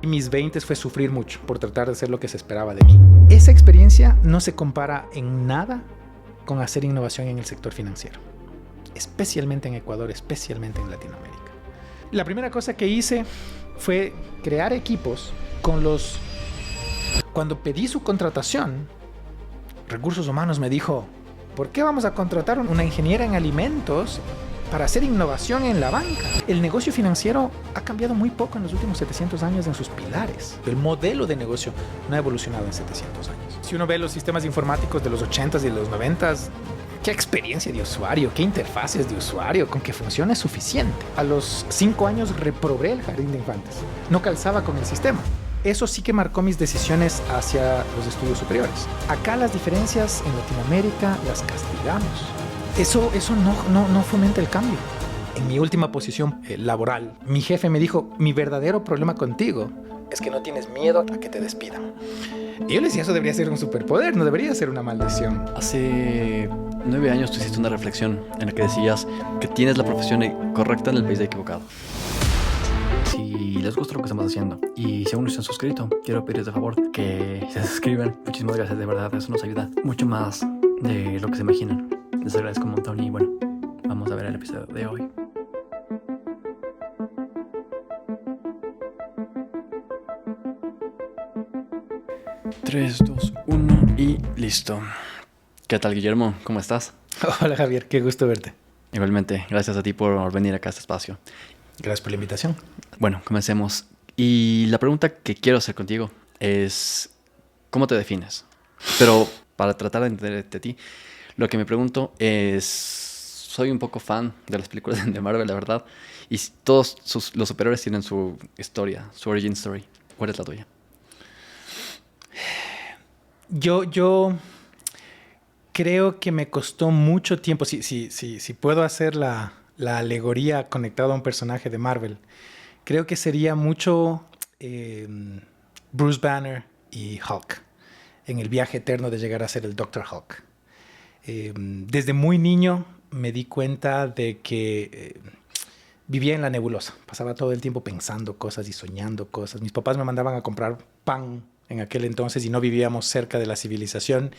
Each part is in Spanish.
Mis 20 fue sufrir mucho por tratar de hacer lo que se esperaba de mí. Esa experiencia no se compara en nada con hacer innovación en el sector financiero, especialmente en Ecuador, especialmente en Latinoamérica. La primera cosa que hice fue crear equipos con los... Cuando pedí su contratación, Recursos Humanos me dijo, ¿por qué vamos a contratar una ingeniera en alimentos para hacer innovación en la banca? El negocio financiero ha cambiado muy poco en los últimos 700 años en sus pilares. El modelo de negocio no ha evolucionado en 700 años. Si uno ve los sistemas informáticos de los 80s y de los 90s, qué experiencia de usuario, qué interfaces de usuario, con que funcione es suficiente. A los 5 años reprobé el jardín de infantes. No calzaba con el sistema. Eso sí que marcó mis decisiones hacia los estudios superiores. Acá las diferencias en Latinoamérica las castigamos. Eso no fomenta el cambio. En mi última posición laboral, mi jefe me dijo, mi verdadero problema contigo es que no tienes miedo a que te despidan. Y yo le decía, eso debería ser un superpoder, no debería ser una maldición. Hace 9 años tú hiciste una reflexión en la que decías que tienes la profesión correcta en el país equivocado. Si les gusta lo que estamos haciendo y si aún no se han suscrito, quiero pedirles de favor que se suscriban. Muchísimas gracias, de verdad, eso nos ayuda mucho más de lo que se imaginan. Les agradezco un montón y bueno, vamos a ver el episodio de hoy. Tres, dos, uno y listo. ¿Qué tal, Guillermo? ¿Cómo estás? Hola, Javier, qué gusto verte. Igualmente, gracias a ti por venir acá a este espacio. Gracias por la invitación. Bueno, comencemos. Y la pregunta que quiero hacer contigo es, ¿cómo te defines? Pero para tratar de entenderte a ti, lo que me pregunto es, soy un poco fan de las películas de Marvel, la verdad, y todos los superhéroes tienen su historia, su origin story. ¿Cuál es la tuya? Yo creo que me costó mucho tiempo, si puedo hacer la alegoría conectada a un personaje de Marvel, creo que sería mucho Bruce Banner y Hulk en el viaje eterno de llegar a ser el Dr. Hulk. Desde muy niño me di cuenta de que vivía en la nebulosa, pasaba todo el tiempo pensando cosas y soñando cosas. Mis papás me mandaban a comprar pan en aquel entonces y no vivíamos cerca de la civilización,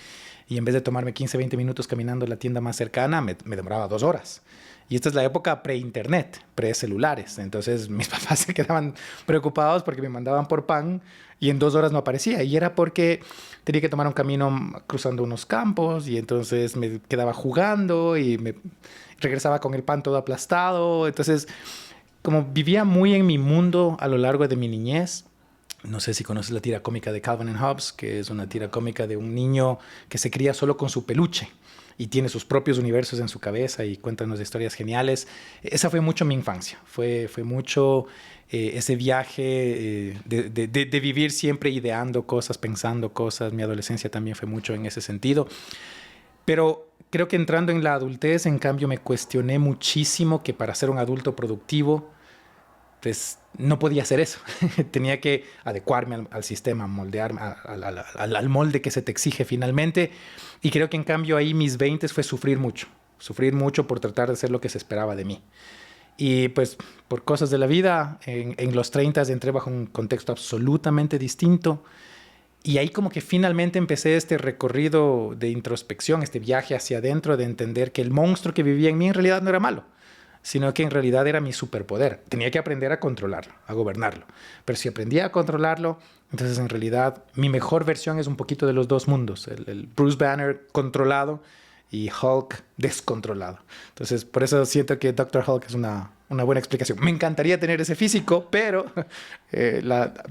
y en vez de tomarme 15, 20 minutos caminando a la tienda más cercana, me demoraba 2 horas. Y esta es la época pre-internet, pre-celulares. Entonces mis papás se quedaban preocupados porque me mandaban por pan y en 2 horas no aparecía. Y era porque tenía que tomar un camino cruzando unos campos y entonces me quedaba jugando y me regresaba con el pan todo aplastado. Entonces, como vivía muy en mi mundo a lo largo de mi niñez, no sé si conoces la tira cómica de Calvin and Hobbes, que es una tira cómica de un niño que se cría solo con su peluche y tiene sus propios universos en su cabeza y cuenta unas historias geniales. Esa fue mucho mi infancia, fue mucho ese viaje de vivir siempre ideando cosas, pensando cosas. Mi adolescencia también fue mucho en ese sentido. Pero creo que entrando en la adultez, en cambio, me cuestioné muchísimo que para ser un adulto productivo, pues no podía hacer eso. Tenía que adecuarme al sistema, moldearme al molde que se te exige finalmente. Y creo que en cambio ahí mis 20 fue sufrir mucho por tratar de hacer lo que se esperaba de mí. Y pues por cosas de la vida, en los 30 entré bajo un contexto absolutamente distinto. Y ahí como que finalmente empecé este recorrido de introspección, este viaje hacia adentro, de entender que el monstruo que vivía en mí en realidad no era malo, sino que en realidad era mi superpoder. Tenía que aprender a controlarlo, a gobernarlo. Pero si aprendía a controlarlo, entonces en realidad mi mejor versión es un poquito de los dos mundos. El Bruce Banner controlado y Hulk descontrolado. Entonces por eso siento que Dr. Hulk es una buena explicación. Me encantaría tener ese físico, pero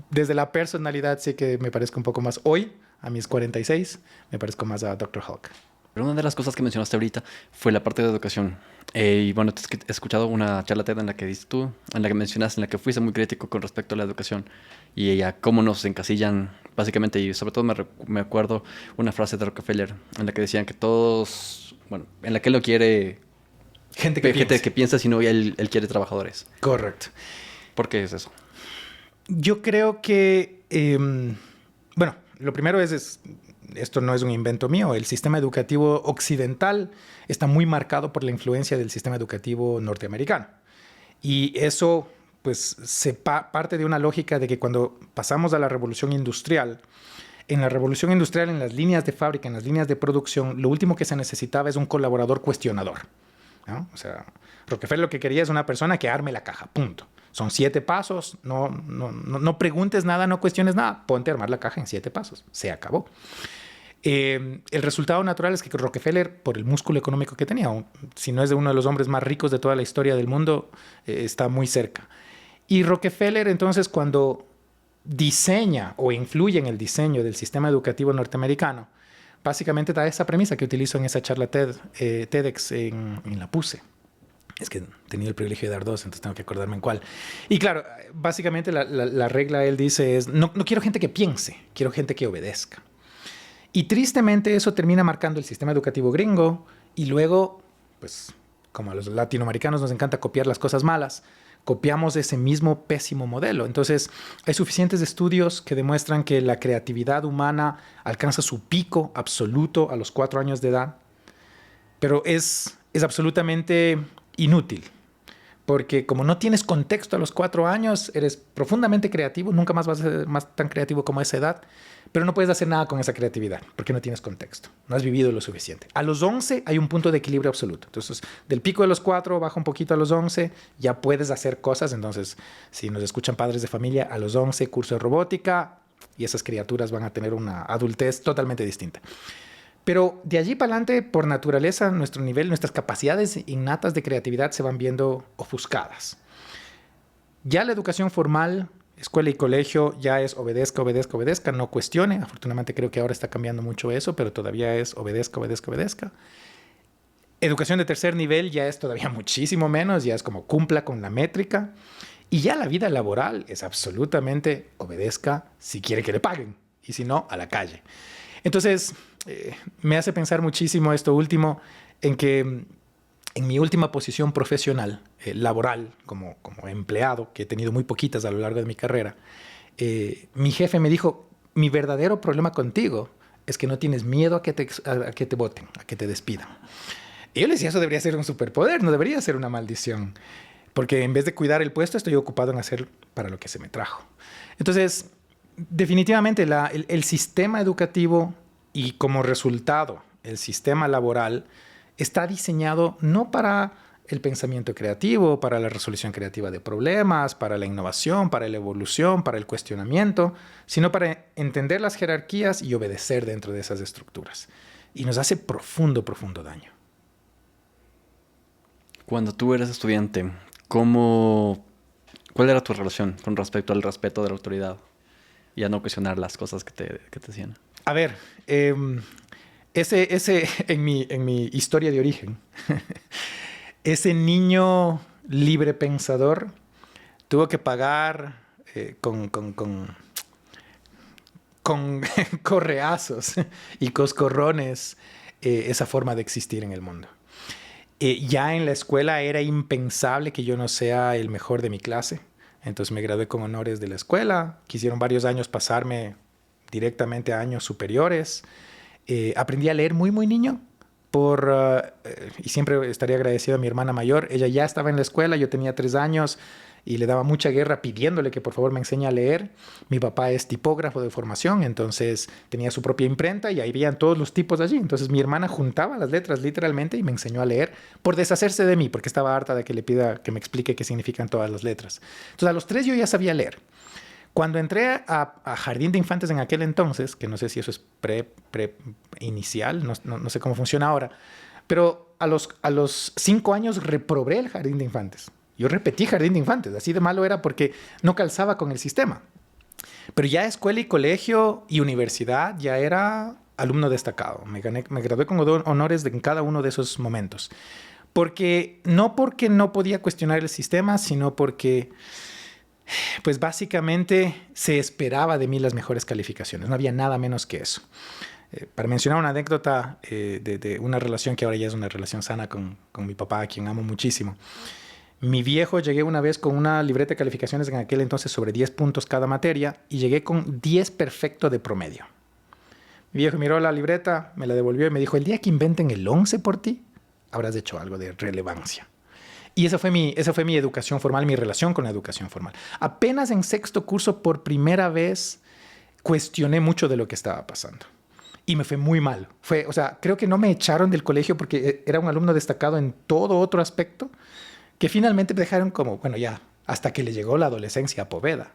desde la personalidad sí que me parezco un poco más hoy, a mis 46, me parezco más a Dr. Hulk. Pero una de las cosas que mencionaste ahorita fue la parte de educación. Y bueno, he escuchado una charla TED en la que dices tú, en la que mencionaste, en la que fuiste muy crítico con respecto a la educación y a cómo nos encasillan, básicamente. Y sobre todo me acuerdo una frase de Rockefeller en la que decían que todos, bueno, en la que él no quiere gente que piensa, sino él quiere trabajadores. Correcto. ¿Por qué es eso? Yo creo que, bueno, lo primero es esto no es un invento mío. El sistema educativo occidental está muy marcado por la influencia del sistema educativo norteamericano. Y eso pues parte de una lógica de que cuando pasamos a la revolución industrial, en la revolución industrial, en las líneas de fábrica, en las líneas de producción, lo último que se necesitaba es un colaborador cuestionador, ¿no? O sea, Rockefeller lo que quería es una persona que arme la caja, punto. Son 7 pasos, no preguntes nada, no cuestiones nada, ponte a armar la caja en 7 pasos, se acabó. El resultado natural es que Rockefeller, por el músculo económico que tenía, si no es de uno de los hombres más ricos de toda la historia del mundo, está muy cerca. Y Rockefeller, entonces, cuando diseña o influye en el diseño del sistema educativo norteamericano, básicamente da esa premisa que utilizo en esa charla TEDx en la PUSE. Es que he tenido el privilegio de dar 2, entonces tengo que acordarme en cuál. Y claro, básicamente la regla, él dice, es no quiero gente que piense, quiero gente que obedezca. Y tristemente eso termina marcando el sistema educativo gringo y luego, pues como a los latinoamericanos nos encanta copiar las cosas malas, copiamos ese mismo pésimo modelo. Entonces hay suficientes estudios que demuestran que la creatividad humana alcanza su pico absoluto a los 4 años de edad, pero es absolutamente inútil. Porque como no tienes contexto a los 4 años, eres profundamente creativo, nunca más vas a ser más tan creativo como a esa edad, pero no puedes hacer nada con esa creatividad, porque no tienes contexto, no has vivido lo suficiente. A los 11 hay un punto de equilibrio absoluto. Entonces, del pico de los 4, baja un poquito a los 11, ya puedes hacer cosas. Entonces, si nos escuchan padres de familia, a los 11, curso de robótica, y esas criaturas van a tener una adultez totalmente distinta. Pero de allí para adelante, por naturaleza, nuestro nivel, nuestras capacidades innatas de creatividad se van viendo ofuscadas. Ya la educación formal, escuela y colegio, ya es obedezca, obedezca, obedezca, no cuestione. Afortunadamente creo que ahora está cambiando mucho eso, pero todavía es obedezca, obedezca, obedezca. Educación de tercer nivel ya es todavía muchísimo menos, ya es como cumpla con la métrica. Y ya la vida laboral es absolutamente obedezca si quiere que le paguen, y si no, a la calle. Entonces, me hace pensar muchísimo esto último, en que en mi última posición profesional, laboral, como empleado, que he tenido muy poquitas a lo largo de mi carrera, mi jefe me dijo, mi verdadero problema contigo es que no tienes miedo a que te voten, a que te despidan. Y yo le decía, eso debería ser un superpoder, no debería ser una maldición, porque en vez de cuidar el puesto, estoy ocupado en hacer para lo que se me trajo. Entonces, definitivamente el sistema educativo y como resultado el sistema laboral está diseñado no para el pensamiento creativo, para la resolución creativa de problemas, para la innovación, para la evolución, para el cuestionamiento, sino para entender las jerarquías y obedecer dentro de esas estructuras. Y nos hace profundo, profundo daño. Cuando tú eres estudiante, ¿cuál era tu relación con respecto al respeto de la autoridad y a no cuestionar las cosas que te decían? A ver, ese en mi historia de origen, ese niño libre pensador tuvo que pagar con correazos y coscorrones esa forma de existir en el mundo. Ya en la escuela era impensable que yo no sea el mejor de mi clase. Entonces me gradué con honores de la escuela. Quisieron varios años pasarme directamente a años superiores. Aprendí a leer muy, muy niño. Y siempre estaría agradecido a mi hermana mayor. Ella ya estaba en la escuela, yo tenía 3 años y le daba mucha guerra pidiéndole que por favor me enseñe a leer. Mi papá es tipógrafo de formación, entonces tenía su propia imprenta y ahí veían todos los tipos allí. Entonces mi hermana juntaba las letras literalmente y me enseñó a leer por deshacerse de mí, porque estaba harta de que le pida que me explique qué significan todas las letras. Entonces a los 3 yo ya sabía leer. Cuando entré a jardín de infantes en aquel entonces, que no sé si eso es inicial, no sé cómo funciona ahora, pero a los 5 años reprobé el jardín de infantes. Yo repetí jardín de infantes, así de malo era porque no calzaba con el sistema. Pero ya escuela y colegio y universidad ya era alumno destacado. Me gradué con honores en cada uno de esos momentos. No porque no podía cuestionar el sistema, sino porque pues básicamente se esperaba de mí las mejores calificaciones. No había nada menos que eso. Para mencionar una anécdota de una relación que ahora ya es una relación sana con mi papá, a quien amo muchísimo. Mi viejo, llegué una vez con una libreta de calificaciones en aquel entonces sobre 10 puntos cada materia y llegué con 10 perfecto de promedio. Mi viejo miró la libreta, me la devolvió y me dijo, el día que inventen el 11 por ti, habrás hecho algo de relevancia. Y esa fue mi educación formal, mi relación con la educación formal. Apenas en sexto curso, por primera vez, cuestioné mucho de lo que estaba pasando. Y me fue muy mal. O sea, creo que no me echaron del colegio porque era un alumno destacado en todo otro aspecto, que finalmente me dejaron como, bueno, ya, hasta que le llegó la adolescencia a Poveda.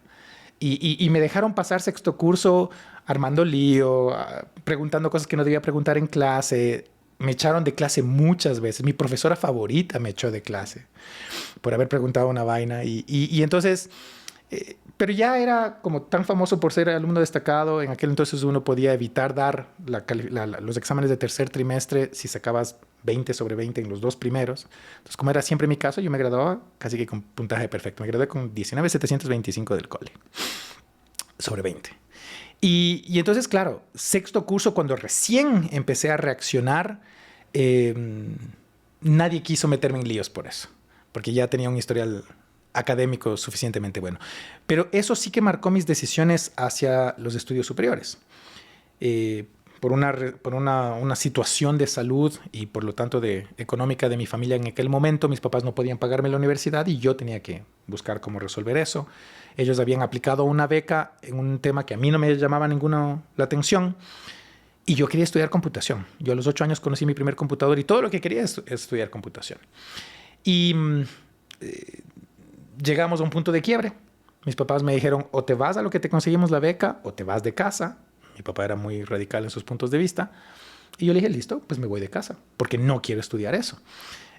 Y me dejaron pasar sexto curso armando lío, preguntando cosas que no debía preguntar en clase. Me echaron de clase muchas veces. Mi profesora favorita me echó de clase por haber preguntado una vaina. Y entonces, pero ya era como tan famoso por ser alumno destacado. En aquel entonces uno podía evitar dar los exámenes de tercer trimestre si sacabas 20 sobre 20 en los dos primeros. Entonces, como era siempre mi caso, yo me graduaba casi que con puntaje perfecto. Me gradué con 19,725 del cole sobre 20. Y entonces, claro, sexto curso, cuando recién empecé a reaccionar, nadie quiso meterme en líos por eso, porque ya tenía un historial académico suficientemente bueno. Pero eso sí que marcó mis decisiones hacia los estudios superiores. Por una situación de salud y por lo tanto económica de mi familia en aquel momento, mis papás no podían pagarme la universidad y yo tenía que buscar cómo resolver eso. Ellos habían aplicado una beca en un tema que a mí no me llamaba ninguna la atención y yo quería estudiar computación. Yo a los 8 años conocí mi primer computador y todo lo que quería es estudiar computación. Y llegamos a un punto de quiebre. Mis papás me dijeron, o te vas a lo que te conseguimos la beca o te vas de casa. Mi papá era muy radical en sus puntos de vista. Y yo le dije, listo, pues me voy de casa, porque no quiero estudiar eso.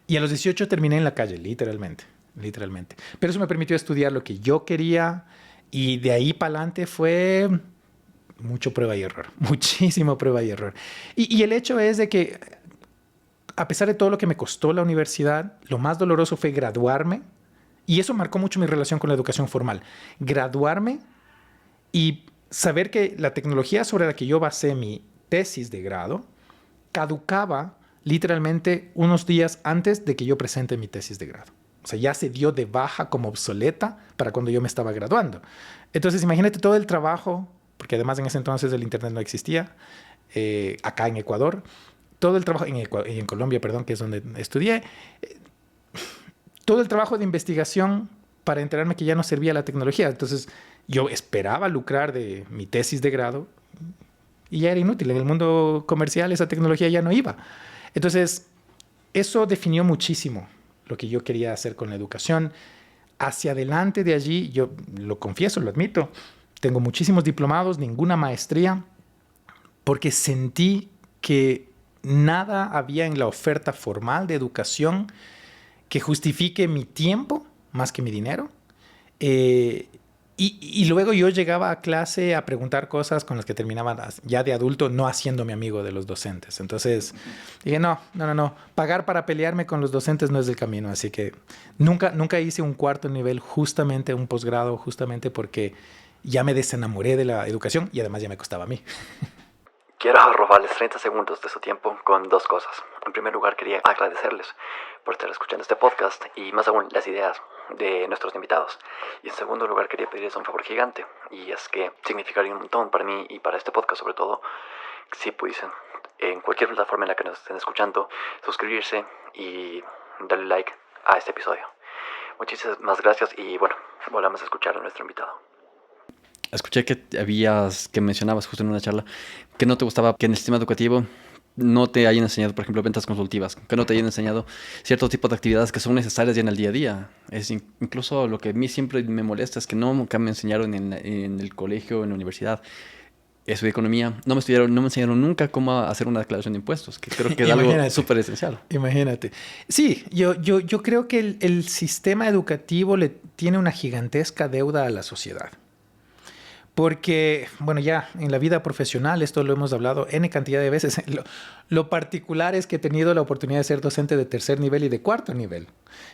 Y a los 18 terminé en la calle, literalmente. Pero eso me permitió estudiar lo que yo quería y de ahí para adelante fue mucho prueba y error, muchísimo prueba y error. Y el hecho es de que, a pesar de todo lo que me costó la universidad, lo más doloroso fue graduarme y eso marcó mucho mi relación con la educación formal. Graduarme y saber que la tecnología sobre la que yo basé mi tesis de grado caducaba literalmente unos días antes de que yo presente mi tesis de grado. O sea, ya se dio de baja como obsoleta para cuando yo me estaba graduando. Entonces, imagínate todo el trabajo, porque además en ese entonces el internet no existía, acá en Ecuador, todo el trabajo, en Colombia, perdón, que es donde estudié, todo el trabajo de investigación para enterarme que ya no servía la tecnología. Entonces, yo esperaba lucrar de mi tesis de grado y ya era inútil. En el mundo comercial esa tecnología ya no iba. Entonces, eso definió muchísimo lo que yo quería hacer con la educación. Hacia adelante de allí, yo lo confieso, lo admito, tengo muchísimos diplomados, ninguna maestría, porque sentí que nada había en la oferta formal de educación que justifique mi tiempo más que mi dinero. Y luego yo llegaba a clase a preguntar cosas con las que terminaba ya de adulto no haciéndome amigo de los docentes. Entonces dije, no. Pagar para pelearme con los docentes no es el camino. Así que nunca hice un cuarto nivel, justamente un posgrado, justamente porque ya me desenamoré de la educación y además ya me costaba a mí. Quiero robarles 30 segundos de su tiempo con dos cosas. En primer lugar, quería agradecerles por estar escuchando este podcast y más aún las ideas de nuestros invitados. Y en segundo lugar, quería pedirles un favor gigante, y es que significaría un montón para mí y para este podcast sobre todo, si pudiesen, en cualquier plataforma en la que nos estén escuchando, suscribirse y darle like a este episodio. Muchísimas gracias y bueno, volvamos a escuchar a nuestro invitado. Escuché que mencionabas justo en una charla que no te gustaba que en el sistema educativo no te hayan enseñado, por ejemplo, ventas consultivas, que no te hayan enseñado cierto tipo de actividades que son necesarias ya en el día a día. Incluso lo que a mí siempre me molesta es que nunca me enseñaron en el colegio, en la universidad, estudié economía, no me enseñaron nunca cómo hacer una declaración de impuestos, que creo que es algo súper esencial. Imagínate. Sí, yo creo que el sistema educativo le tiene una gigantesca deuda a la sociedad. Porque, bueno, ya en la vida profesional, esto lo hemos hablado N cantidad de veces, lo particular es que he tenido la oportunidad de ser docente de tercer nivel y de cuarto nivel,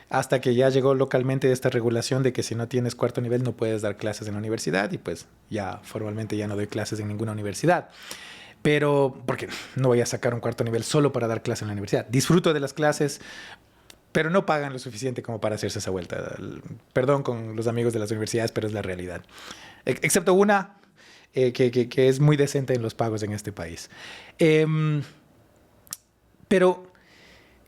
hasta que ya llegó localmente esta regulación de que si no tienes cuarto nivel no puedes dar clases en la universidad y pues ya formalmente ya no doy clases en ninguna universidad. Pero, porque no voy a sacar un cuarto nivel solo para dar clases en la universidad. Disfruto de las clases, pero no pagan lo suficiente como para hacerse esa vuelta. Perdón con los amigos de las universidades, pero es la realidad. Excepto una que es muy decente en los pagos en este país. Pero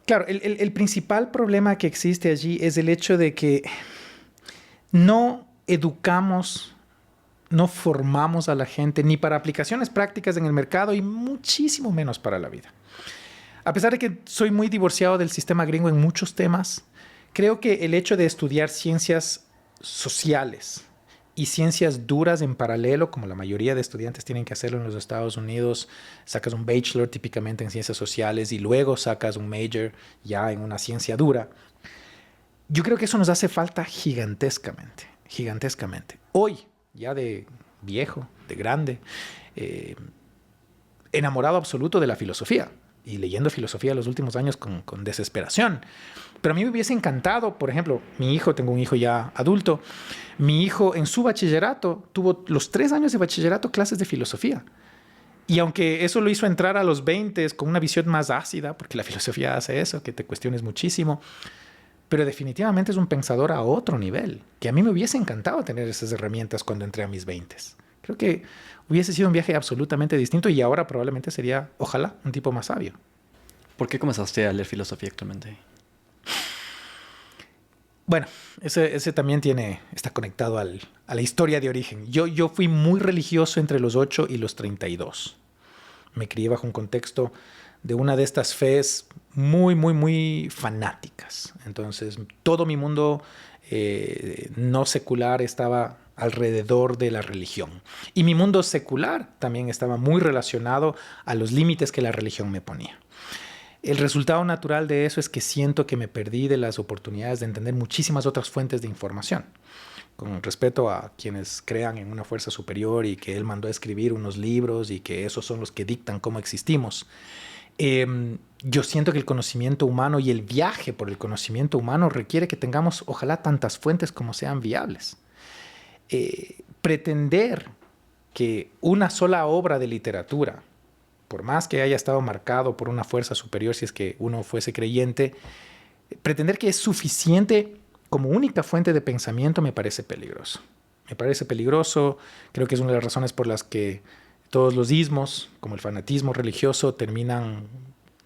Claro, el principal problema que existe allí es el hecho de que no educamos, no formamos a la gente ni para aplicaciones prácticas en el mercado y muchísimo menos para la vida. A pesar de que soy muy divorciado del sistema gringo en muchos temas, creo que el hecho de estudiar ciencias sociales y ciencias duras en paralelo, como la mayoría de estudiantes tienen que hacerlo en los Estados Unidos, sacas un bachelor típicamente en ciencias sociales y luego sacas un major ya en una ciencia dura. Yo creo que eso nos hace falta gigantescamente, gigantescamente. Hoy, ya de viejo, de grande, enamorado absoluto de la filosofía y leyendo filosofía los últimos años con desesperación. Pero a mí me hubiese encantado, por ejemplo, tengo un hijo ya adulto, mi hijo en su bachillerato tuvo los 3 años de bachillerato clases de filosofía. Y aunque eso lo hizo entrar a los 20 con una visión más ácida, porque la filosofía hace eso, que te cuestiones muchísimo, pero definitivamente es un pensador a otro nivel, que a mí me hubiese encantado tener esas herramientas cuando entré a mis 20. Creo que hubiese sido un viaje absolutamente distinto y ahora probablemente sería, ojalá, un tipo más sabio. ¿Por qué comenzaste a leer filosofía actualmente? Bueno, ese también está conectado a la historia de origen. Yo fui muy religioso entre los 8 y los 32. Me crié bajo un contexto de una de estas fees muy, muy, muy fanáticas. Entonces, todo mi mundo no secular estaba alrededor de la religión. Y mi mundo secular también estaba muy relacionado a los límites que la religión me ponía. El resultado natural de eso es que siento que me perdí de las oportunidades de entender muchísimas otras fuentes de información. Con respeto a quienes crean en una fuerza superior y que él mandó a escribir unos libros y que esos son los que dictan cómo existimos. Yo siento que el conocimiento humano y el viaje por el conocimiento humano requiere que tengamos, ojalá, tantas fuentes como sean viables. Pretender que una sola obra de literatura, por más que haya estado marcado por una fuerza superior, si es que uno fuese creyente, pretender que es suficiente como única fuente de pensamiento me parece peligroso. Me parece peligroso, creo que es una de las razones por las que todos los ismos, como el fanatismo religioso, terminan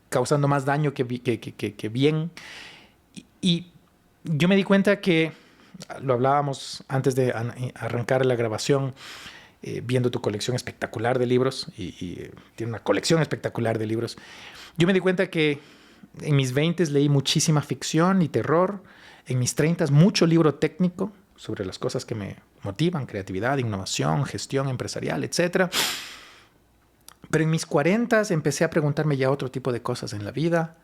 causando más daño que bien. Y yo me di cuenta que, lo hablábamos antes de arrancar la grabación, viendo tu colección espectacular de libros, y tiene una colección espectacular de libros, yo me di cuenta que en mis 20 leí muchísima ficción y terror, en mis 30 mucho libro técnico sobre las cosas que me motivan, creatividad, innovación, gestión empresarial, etc. Pero en mis 40 empecé a preguntarme ya otro tipo de cosas en la vida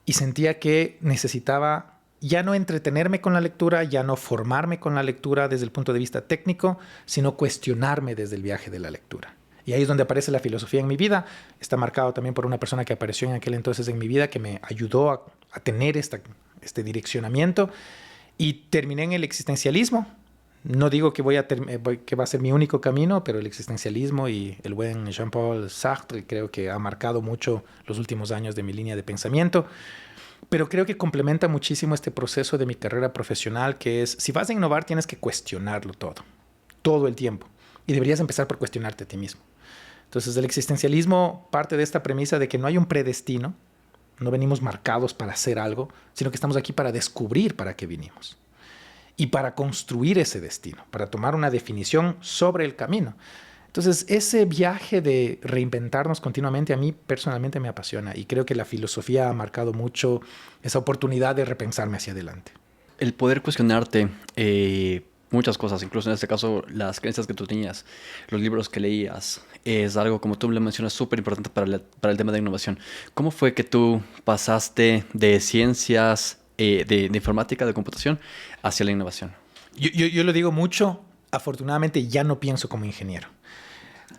y sentía que necesitaba ya no entretenerme con la lectura, ya no formarme con la lectura desde el punto de vista técnico, sino cuestionarme desde el viaje de la lectura. Y ahí es donde aparece la filosofía en mi vida. Está marcado también por una persona que apareció en aquel entonces en mi vida, que me ayudó a tener este direccionamiento. Y terminé en el existencialismo. No digo que va a ser mi único camino, pero el existencialismo y el buen Jean-Paul Sartre creo que ha marcado mucho los últimos años de mi línea de pensamiento. Pero creo que complementa muchísimo este proceso de mi carrera profesional, que es, si vas a innovar, tienes que cuestionarlo todo el tiempo. Y deberías empezar por cuestionarte a ti mismo. Entonces, el existencialismo parte de esta premisa de que no hay un predestino, no venimos marcados para hacer algo, sino que estamos aquí para descubrir para qué vinimos. Y para construir ese destino, para tomar una definición sobre el camino. Entonces, ese viaje de reinventarnos continuamente a mí personalmente me apasiona y creo que la filosofía ha marcado mucho esa oportunidad de repensarme hacia adelante. El poder cuestionarte muchas cosas, incluso en este caso las creencias que tú tenías, los libros que leías, es algo, como tú le mencionas, súper importante para el tema de innovación. ¿Cómo fue que tú pasaste de ciencias, de informática, de computación, hacia la innovación? Yo lo digo mucho, afortunadamente ya no pienso como ingeniero.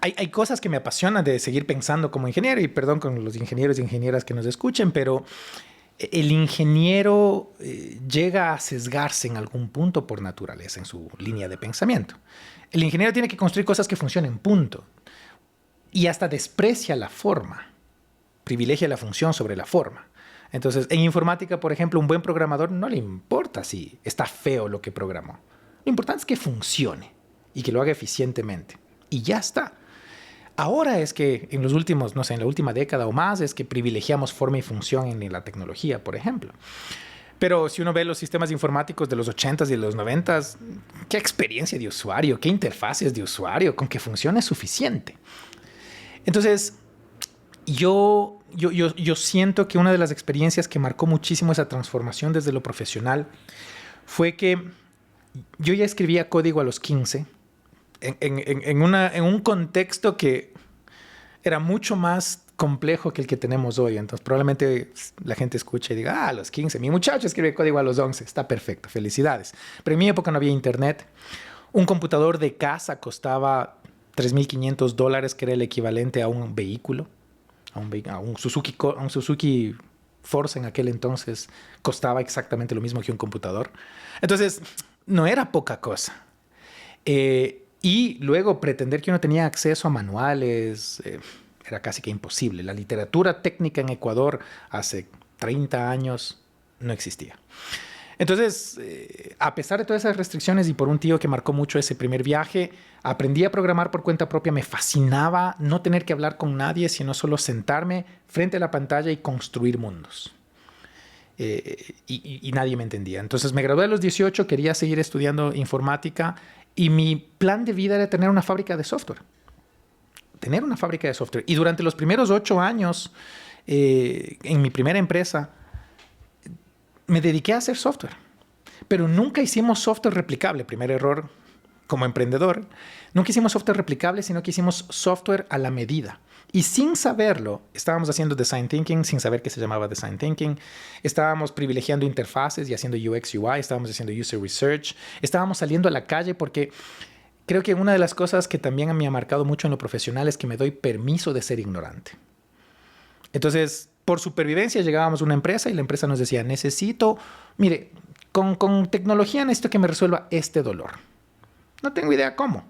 Hay cosas que me apasionan de seguir pensando como ingeniero, y perdón con los ingenieros y ingenieras que nos escuchen, pero el ingeniero llega a sesgarse en algún punto por naturaleza en su línea de pensamiento. El ingeniero tiene que construir cosas que funcionen, punto. Y hasta desprecia la forma, privilegia la función sobre la forma. Entonces, en informática, por ejemplo, un buen programador no le importa si está feo lo que programó. Lo importante es que funcione y que lo haga eficientemente. Y ya está. Ahora es que en los últimos, no sé, en la última década o más, es que privilegiamos forma y función en la tecnología, por ejemplo. Pero si uno ve los sistemas informáticos de los 80s y de los 90s, qué experiencia de usuario, qué interfaces de usuario, con que funcione es suficiente. Entonces, yo siento que una de las experiencias que marcó muchísimo esa transformación desde lo profesional fue que yo ya escribía código a los 15 en un contexto que era mucho más complejo que el que tenemos hoy. Entonces, probablemente la gente escuche y diga, a los 15, mi muchacho escribe código a los 11. Está perfecto, felicidades. Pero en mi época no había internet. Un computador de casa costaba $3,500, que era el equivalente a un vehículo, a un Suzuki Force en aquel entonces costaba exactamente lo mismo que un computador. Entonces, no era poca cosa. Y luego pretender que uno tenía acceso a manuales era casi que imposible. La literatura técnica en Ecuador hace 30 años no existía. Entonces, a pesar de todas esas restricciones y por un tío que marcó mucho ese primer viaje, aprendí a programar por cuenta propia. Me fascinaba no tener que hablar con nadie, sino solo sentarme frente a la pantalla y construir mundos. Y nadie me entendía. Entonces me gradué a los 18, quería seguir estudiando informática y mi plan de vida era tener una fábrica de software. Tener una fábrica de software. Y durante los primeros 8 años, en mi primera empresa, me dediqué a hacer software. Pero nunca hicimos software replicable. Primer error como emprendedor. Nunca hicimos software replicable, sino que hicimos software a la medida. Y sin saberlo, estábamos haciendo design thinking, sin saber que se llamaba design thinking. Estábamos privilegiando interfaces y haciendo UX, UI. Estábamos haciendo user research. Estábamos saliendo a la calle porque creo que una de las cosas que también me ha marcado mucho en lo profesional es que me doy permiso de ser ignorante. Entonces, por supervivencia llegábamos a una empresa y la empresa nos decía, mire, con tecnología necesito que me resuelva este dolor. No tengo idea cómo.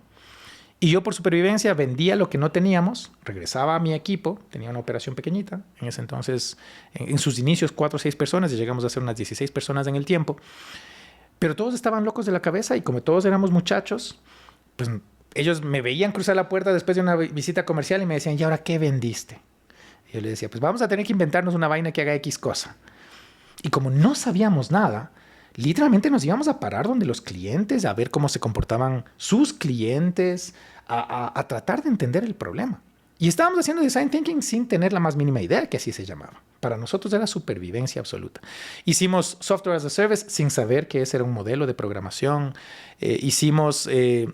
Y yo por supervivencia vendía lo que no teníamos, regresaba a mi equipo, tenía una operación pequeñita, en ese entonces, en sus inicios 4 o 6 personas, y llegamos a ser unas 16 personas en el tiempo. Pero todos estaban locos de la cabeza y como todos éramos muchachos, pues ellos me veían cruzar la puerta después de una visita comercial y me decían, ¿y ahora qué vendiste? Y yo les decía, pues vamos a tener que inventarnos una vaina que haga X cosa. Y como no sabíamos nada, literalmente nos íbamos a parar donde los clientes, a ver cómo se comportaban sus clientes, a tratar de entender el problema. Y estábamos haciendo design thinking sin tener la más mínima idea que así se llamaba. Para nosotros era supervivencia absoluta. Hicimos software as a service sin saber que ese era un modelo de programación. Hicimos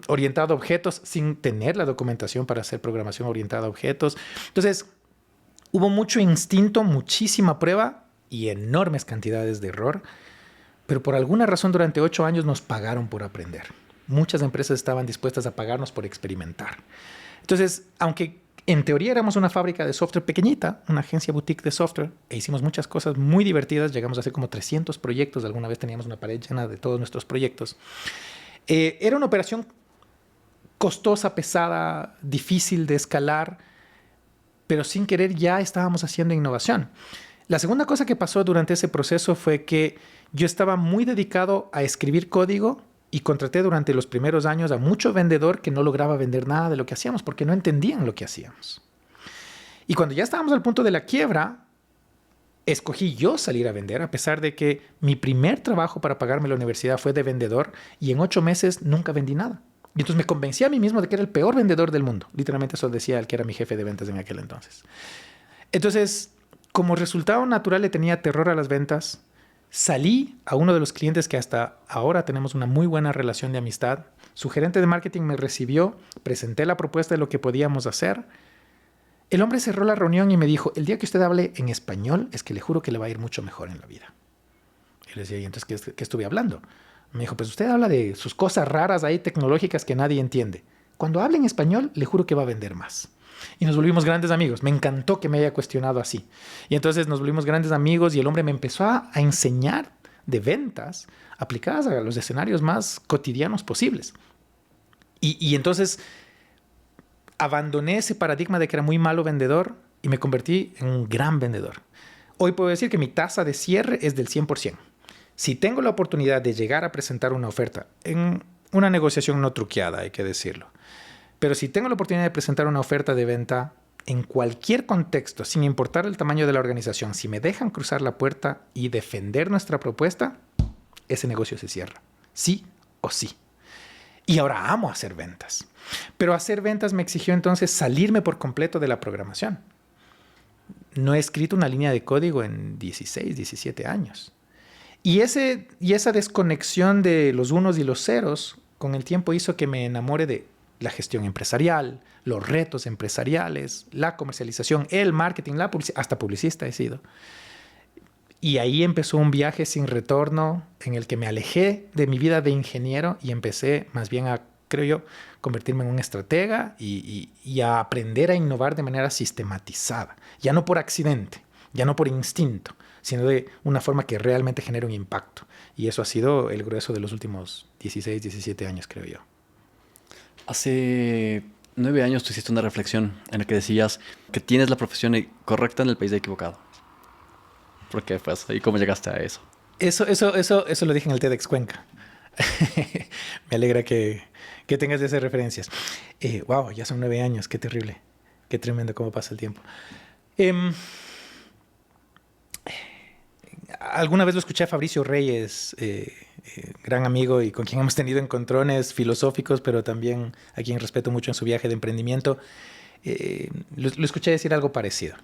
orientado a objetos sin tener la documentación para hacer programación orientada a objetos. Entonces, hubo mucho instinto, muchísima prueba y enormes cantidades de error. Pero por alguna razón durante 8 años nos pagaron por aprender. Muchas empresas estaban dispuestas a pagarnos por experimentar. Entonces, aunque en teoría éramos una fábrica de software pequeñita, una agencia boutique de software, e hicimos muchas cosas muy divertidas, llegamos a hacer como 300 proyectos, alguna vez teníamos una pared llena de todos nuestros proyectos. Era una operación costosa, pesada, difícil de escalar, pero sin querer ya estábamos haciendo innovación. La segunda cosa que pasó durante ese proceso fue que yo estaba muy dedicado a escribir código y contraté durante los primeros años a mucho vendedor que no lograba vender nada de lo que hacíamos porque no entendían lo que hacíamos. Y cuando ya estábamos al punto de la quiebra, escogí yo salir a vender, a pesar de que mi primer trabajo para pagarme la universidad fue de vendedor y en 8 meses nunca vendí nada. Y entonces me convencí a mí mismo de que era el peor vendedor del mundo. Literalmente eso decía el que era mi jefe de ventas en aquel entonces. Entonces, como resultado natural le tenía terror a las ventas. Salí a uno de los clientes que hasta ahora tenemos una muy buena relación de amistad. Su gerente de marketing me recibió, presenté la propuesta de lo que podíamos hacer. El hombre cerró la reunión y me dijo, el día que usted hable en español es que le juro que le va a ir mucho mejor en la vida. Y le decía, ¿y entonces qué estuve hablando? Me dijo, pues usted habla de sus cosas raras ahí tecnológicas que nadie entiende. Cuando hable en español, le juro que va a vender más. Y nos volvimos grandes amigos. Me encantó que me haya cuestionado así. Y entonces nos volvimos grandes amigos y el hombre me empezó a enseñar de ventas aplicadas a los escenarios más cotidianos posibles. Y entonces abandoné ese paradigma de que era muy malo vendedor y me convertí en un gran vendedor. Hoy puedo decir que mi tasa de cierre es del 100%. Si tengo la oportunidad de llegar a presentar una oferta en una negociación no truqueada, hay que decirlo, Pero si tengo la oportunidad de presentar una oferta de venta en cualquier contexto, sin importar el tamaño de la organización, si me dejan cruzar la puerta y defender nuestra propuesta, ese negocio se cierra. Sí o sí. Y ahora amo hacer ventas. Pero hacer ventas me exigió entonces salirme por completo de la programación. No he escrito una línea de código en 16, 17 años. Y esa desconexión de los unos y los ceros con el tiempo hizo que me enamore de la gestión empresarial, los retos empresariales, la comercialización, el marketing, la publicidad, hasta publicista he sido. Y ahí empezó un viaje sin retorno en el que me alejé de mi vida de ingeniero y empecé más bien a, creo yo, convertirme en un estratega y a aprender a innovar de manera sistematizada. Ya no por accidente, ya no por instinto, sino de una forma que realmente genere un impacto. Y eso ha sido el grueso de los últimos 16, 17 años, creo yo. Hace 9 años tú hiciste una reflexión en la que decías que tienes la profesión correcta en el país equivocado. ¿Por qué fue eso? ¿Y cómo llegaste a eso? Eso lo dije en el TEDx Cuenca. Me alegra que tengas esas referencias. Wow, ya son 9 años. Qué terrible. Qué tremendo cómo pasa el tiempo. Alguna vez lo escuché a Fabricio Reyes, gran amigo y con quien hemos tenido encontrones filosóficos, pero también a quien respeto mucho en su viaje de emprendimiento. Lo escuché decir algo parecido.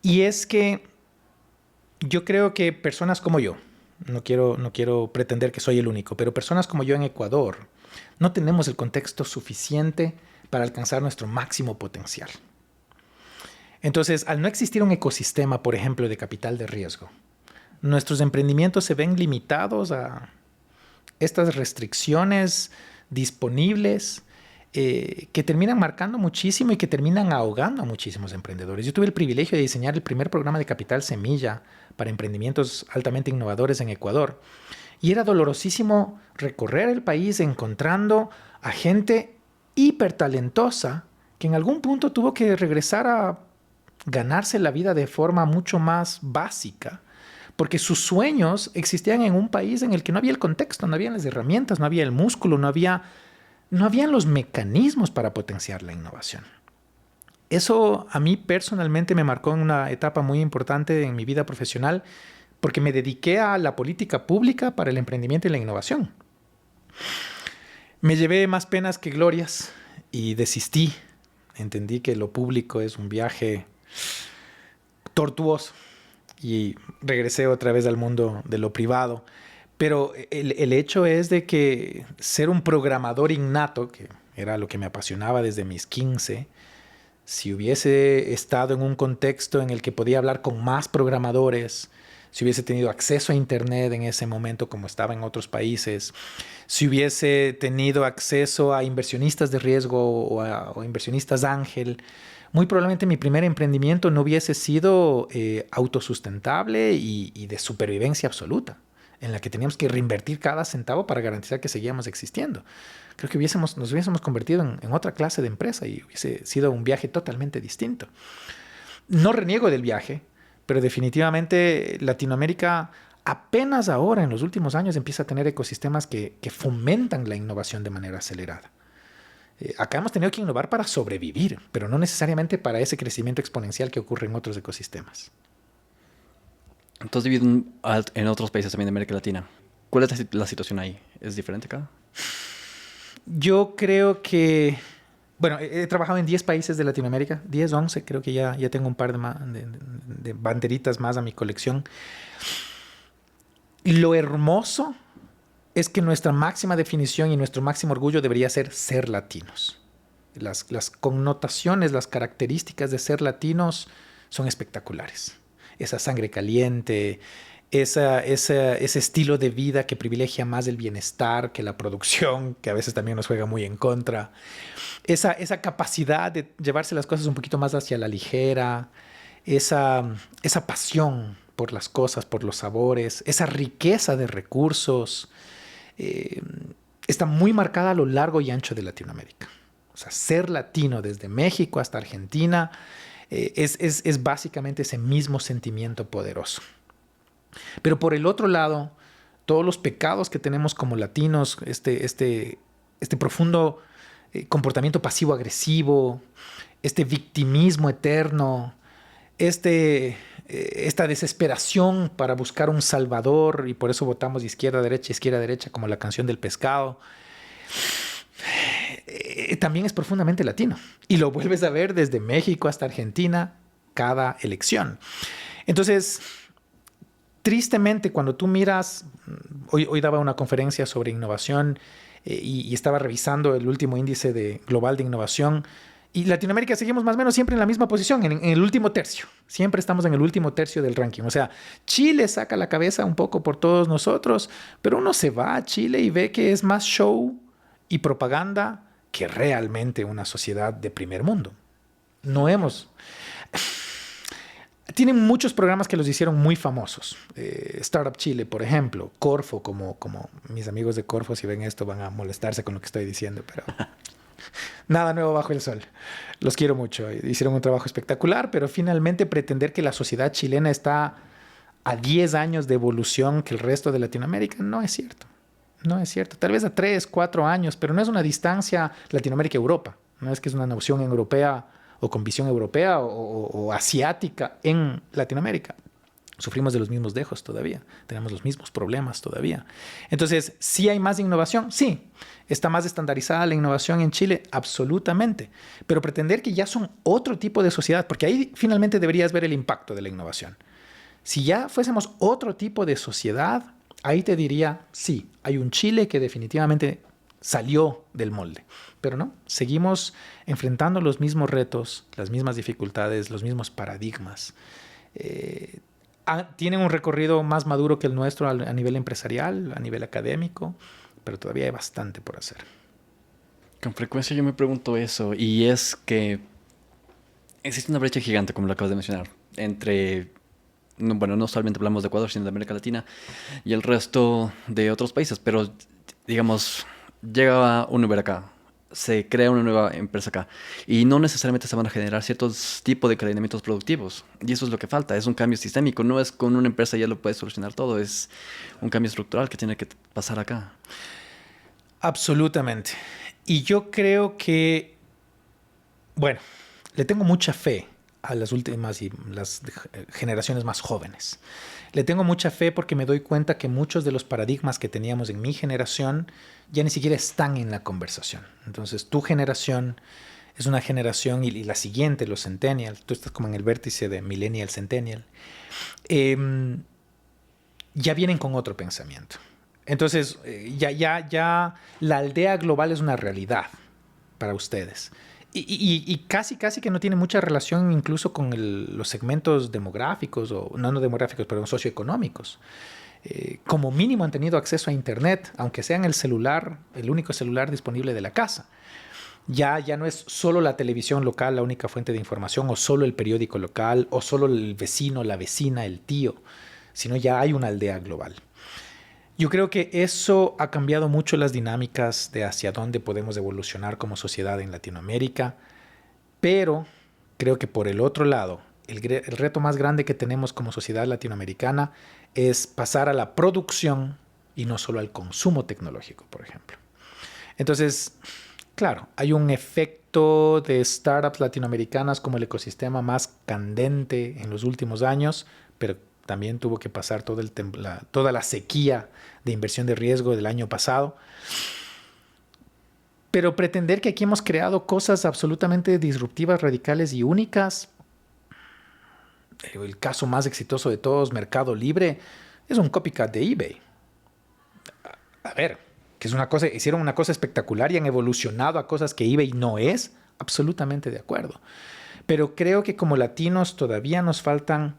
Y es que yo creo que personas como yo, no quiero pretender que soy el único, pero personas como yo en Ecuador no tenemos el contexto suficiente para alcanzar nuestro máximo potencial. Entonces, al no existir un ecosistema, por ejemplo, de capital de riesgo, nuestros emprendimientos se ven limitados a estas restricciones disponibles que terminan marcando muchísimo y que terminan ahogando a muchísimos emprendedores. Yo tuve el privilegio de diseñar el primer programa de Capital Semilla para emprendimientos altamente innovadores en Ecuador. Y era dolorosísimo recorrer el país encontrando a gente hipertalentosa que en algún punto tuvo que regresar a ganarse la vida de forma mucho más básica, porque sus sueños existían en un país en el que no había el contexto, no habían las herramientas, no había el músculo, no habían los mecanismos para potenciar la innovación. Eso a mí personalmente me marcó en una etapa muy importante en mi vida profesional porque me dediqué a la política pública para el emprendimiento y la innovación. Me llevé más penas que glorias y desistí. Entendí que lo público es un viaje tortuoso y regresé otra vez al mundo de lo privado. Pero el hecho es de que ser un programador innato, que era lo que me apasionaba desde mis 15, si hubiese estado en un contexto en el que podía hablar con más programadores, si hubiese tenido acceso a Internet en ese momento como estaba en otros países, si hubiese tenido acceso a inversionistas de riesgo o inversionistas ángel, muy probablemente mi primer emprendimiento no hubiese sido autosustentable y de supervivencia absoluta, en la que teníamos que reinvertir cada centavo para garantizar que seguíamos existiendo. Creo que nos hubiésemos convertido en otra clase de empresa y hubiese sido un viaje totalmente distinto. No reniego del viaje, pero definitivamente Latinoamérica apenas ahora, en los últimos años, empieza a tener ecosistemas que fomentan la innovación de manera acelerada. Acá hemos tenido que innovar para sobrevivir, pero no necesariamente para ese crecimiento exponencial que ocurre en otros ecosistemas. Entonces, vivido en otros países también de América Latina. ¿Cuál es la situación ahí? ¿Es diferente acá? Yo creo que... Bueno, he trabajado en 10 países de Latinoamérica, 10, 11, creo que ya tengo un par de banderitas más a mi colección. Y lo hermoso es que nuestra máxima definición y nuestro máximo orgullo debería ser latinos. Las connotaciones, las características de ser latinos son espectaculares. Esa sangre caliente, ese estilo de vida que privilegia más el bienestar que la producción, que a veces también nos juega muy en contra. Esa capacidad de llevarse las cosas un poquito más hacia la ligera, esa pasión por las cosas, por los sabores, esa riqueza de recursos, está muy marcada a lo largo y ancho de Latinoamérica. O sea, ser latino desde México hasta Argentina es básicamente ese mismo sentimiento poderoso. Pero por el otro lado, todos los pecados que tenemos como latinos, este profundo comportamiento pasivo-agresivo, este victimismo eterno, esta desesperación para buscar un salvador, y por eso votamos izquierda, derecha, como la canción del pescado, también es profundamente latino. Y lo vuelves a ver desde México hasta Argentina cada elección. Entonces, tristemente, cuando tú miras, hoy daba una conferencia sobre innovación y estaba revisando el último índice global de innovación, y Latinoamérica seguimos más o menos siempre en la misma posición, en el último tercio. Siempre estamos en el último tercio del ranking. O sea, Chile saca la cabeza un poco por todos nosotros, pero uno se va a Chile y ve que es más show y propaganda que realmente una sociedad de primer mundo. Tienen muchos programas que los hicieron muy famosos. Startup Chile, por ejemplo. Corfo, como mis amigos de Corfo, si ven esto, van a molestarse con lo que estoy diciendo, pero nada nuevo bajo el sol. Los quiero mucho. Hicieron un trabajo espectacular, pero finalmente pretender que la sociedad chilena está a 10 años de evolución que el resto de Latinoamérica no es cierto. No es cierto. Tal vez a 3, 4 años, pero no es una distancia Latinoamérica-Europa. No es que es una noción europea o con visión europea o asiática en Latinoamérica. Sufrimos de los mismos dejos todavía. Tenemos los mismos problemas todavía. Entonces, ¿sí hay más innovación? Sí. ¿Está más estandarizada la innovación en Chile? Absolutamente. Pero pretender que ya son otro tipo de sociedad, porque ahí finalmente deberías ver el impacto de la innovación. Si ya fuésemos otro tipo de sociedad, ahí te diría, sí, hay un Chile que definitivamente salió del molde. Pero no, seguimos enfrentando los mismos retos, las mismas dificultades, los mismos paradigmas. Tienen un recorrido más maduro que el nuestro a nivel empresarial, a nivel académico, pero todavía hay bastante por hacer. Con frecuencia yo me pregunto eso, y es que existe una brecha gigante, como lo acabas de mencionar, entre, bueno, no solamente hablamos de Ecuador, sino de América Latina y el resto de otros países, pero digamos, llega un Uber acá, se crea una nueva empresa acá y no necesariamente se van a generar ciertos tipos de encadenamientos productivos, y eso es lo que falta, es un cambio sistémico, no es con una empresa ya lo puedes solucionar todo, es un cambio estructural que tiene que pasar acá. Absolutamente. Y yo creo que, bueno, le tengo mucha fe a las últimas y las generaciones más jóvenes. Le tengo mucha fe porque me doy cuenta que muchos de los paradigmas que teníamos en mi generación ya ni siquiera están en la conversación. Entonces, tu generación es una generación y la siguiente, los Centennials, tú estás como en el vértice de Millennial, Centennial, ya vienen con otro pensamiento. Entonces, ya la aldea global es una realidad para ustedes. Y casi que no tiene mucha relación incluso con los segmentos demográficos, o no demográficos, pero socioeconómicos. Como mínimo han tenido acceso a Internet, aunque sea en el celular, el único celular disponible de la casa. Ya no es solo la televisión local la única fuente de información, o solo el periódico local, o solo el vecino, la vecina, el tío, sino ya hay una aldea global. Yo creo que eso ha cambiado mucho las dinámicas de hacia dónde podemos evolucionar como sociedad en Latinoamérica, pero creo que por el otro lado, el reto más grande que tenemos como sociedad latinoamericana es pasar a la producción y no solo al consumo tecnológico, por ejemplo. Entonces, claro, hay un efecto de startups latinoamericanas como el ecosistema más candente en los últimos años, pero también tuvo que pasar toda la sequía de inversión de riesgo del año pasado. Pero pretender que aquí hemos creado cosas absolutamente disruptivas, radicales y únicas, el caso más exitoso de todos, Mercado Libre, es un copycat de eBay. A ver, que es una cosa, hicieron una cosa espectacular y han evolucionado a cosas que eBay no es, absolutamente de acuerdo. Pero creo que como latinos todavía nos faltan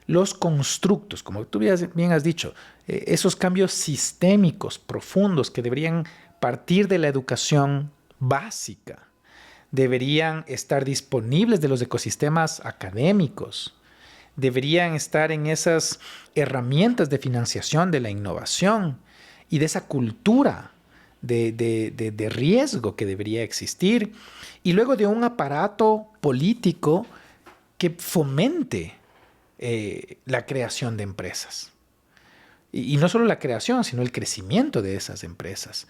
los constructos, como tú bien has dicho, esos cambios sistémicos profundos que deberían partir de la educación básica, deberían estar disponibles de los ecosistemas académicos, deberían estar en esas herramientas de financiación de la innovación y de esa cultura de riesgo que debería existir, y luego de un aparato político que fomente la creación de empresas. Y no solo la creación, sino el crecimiento de esas empresas.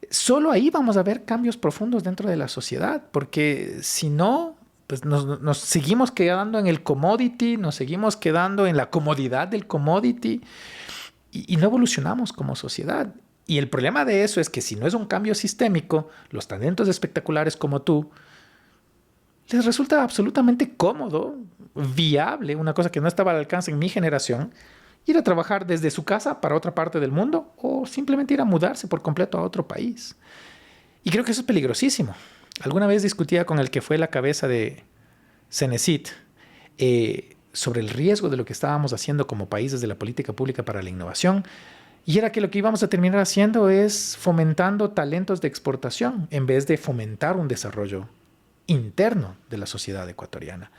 Solo ahí vamos a ver cambios profundos dentro de la sociedad, porque si no, pues nos seguimos quedando en el commodity, nos seguimos quedando en la comodidad del commodity y no evolucionamos como sociedad. Y el problema de eso es que si no es un cambio sistémico, los talentos espectaculares como tú, les resulta absolutamente cómodo, viable, una cosa que no estaba al alcance en mi generación, ir a trabajar desde su casa para otra parte del mundo o simplemente ir a mudarse por completo a otro país. Y creo que eso es peligrosísimo. Alguna vez discutía con el que fue la cabeza de Cenecit sobre el riesgo de lo que estábamos haciendo como país desde la política pública para la innovación. Y era que lo que íbamos a terminar haciendo es fomentando talentos de exportación en vez de fomentar un desarrollo interno de la sociedad ecuatoriana.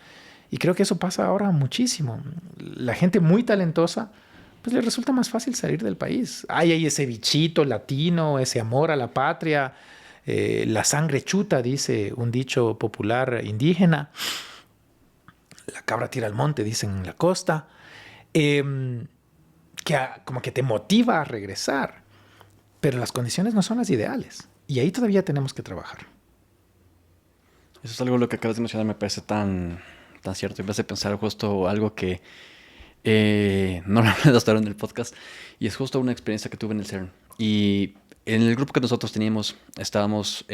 Y creo que eso pasa ahora muchísimo. La gente muy talentosa, pues le resulta más fácil salir del país. Hay ese bichito latino, ese amor a la patria, la sangre chuta, dice un dicho popular indígena. La cabra tira al monte, dicen en la costa. Como que te motiva a regresar. Pero las condiciones no son las ideales. Y ahí todavía tenemos que trabajar. Eso es algo lo que acabas de mencionar, me parece tan cierto. Y me hace pensar justo algo que no lo he hablado hasta ahora en el podcast. Y es justo una experiencia que tuve en el CERN. Y en el grupo que nosotros teníamos, estábamos,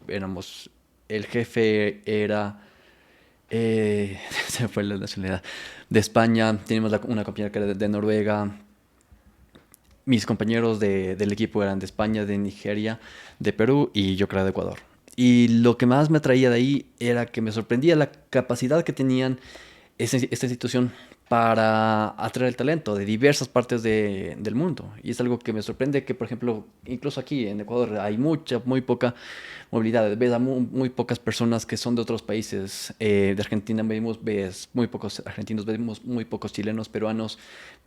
éramos, el jefe era, se me fue la nacionalidad, de España. Teníamos una compañera que era de Noruega. Mis compañeros del equipo eran de España, de Nigeria, de Perú y yo creo de Ecuador. Y lo que más me atraía de ahí era que me sorprendía la capacidad que tenían esta institución para atraer el talento de diversas partes del mundo. Y es algo que me sorprende que, por ejemplo, incluso aquí en Ecuador hay muy poca movilidad. Ves a muy pocas personas que son de otros países. De Argentina ves muy pocos argentinos, vemos muy pocos chilenos, peruanos.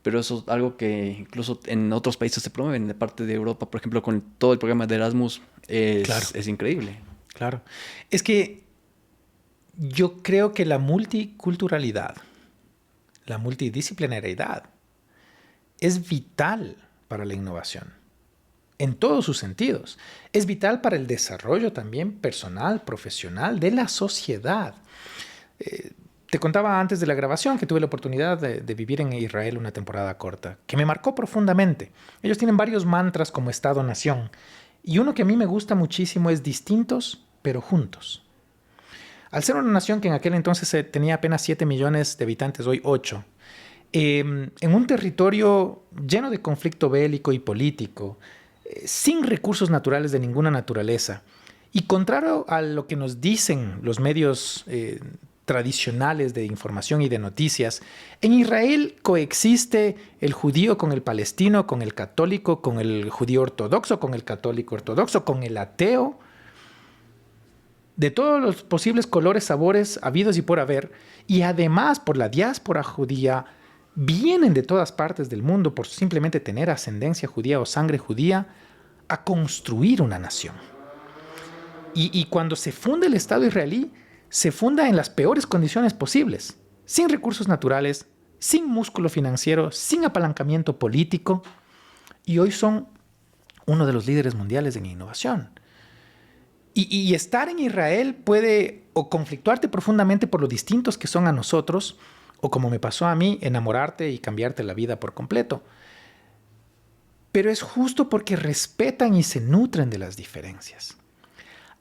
Pero eso es algo que incluso en otros países se promueven. De parte de Europa, por ejemplo, con todo el programa de Erasmus, es increíble. Claro. Es que yo creo que la multiculturalidad, la multidisciplinariedad, es vital para la innovación, en todos sus sentidos. Es vital para el desarrollo también personal, profesional, de la sociedad. Te contaba antes de la grabación que tuve la oportunidad de vivir en Israel una temporada corta, que me marcó profundamente. Ellos tienen varios mantras como Estado-Nación, y uno que a mí me gusta muchísimo es distintos, pero juntos. Al ser una nación que en aquel entonces tenía apenas 7 millones de habitantes, hoy 8, en un territorio lleno de conflicto bélico y político, sin recursos naturales de ninguna naturaleza, y contrario a lo que nos dicen los medios tradicionales de información y de noticias, en Israel coexiste el judío con el palestino, con el católico, con el judío ortodoxo, con el católico ortodoxo, con el ateo, de todos los posibles colores, sabores habidos y por haber, y además por la diáspora judía, vienen de todas partes del mundo por simplemente tener ascendencia judía o sangre judía a construir una nación. Y cuando se funda el Estado israelí, se funda en las peores condiciones posibles, sin recursos naturales, sin músculo financiero, sin apalancamiento político, y hoy son uno de los líderes mundiales en innovación. Y estar en Israel puede o conflictuarte profundamente por lo distintos que son a nosotros, o como me pasó a mí, enamorarte y cambiarte la vida por completo. Pero es justo porque respetan y se nutren de las diferencias.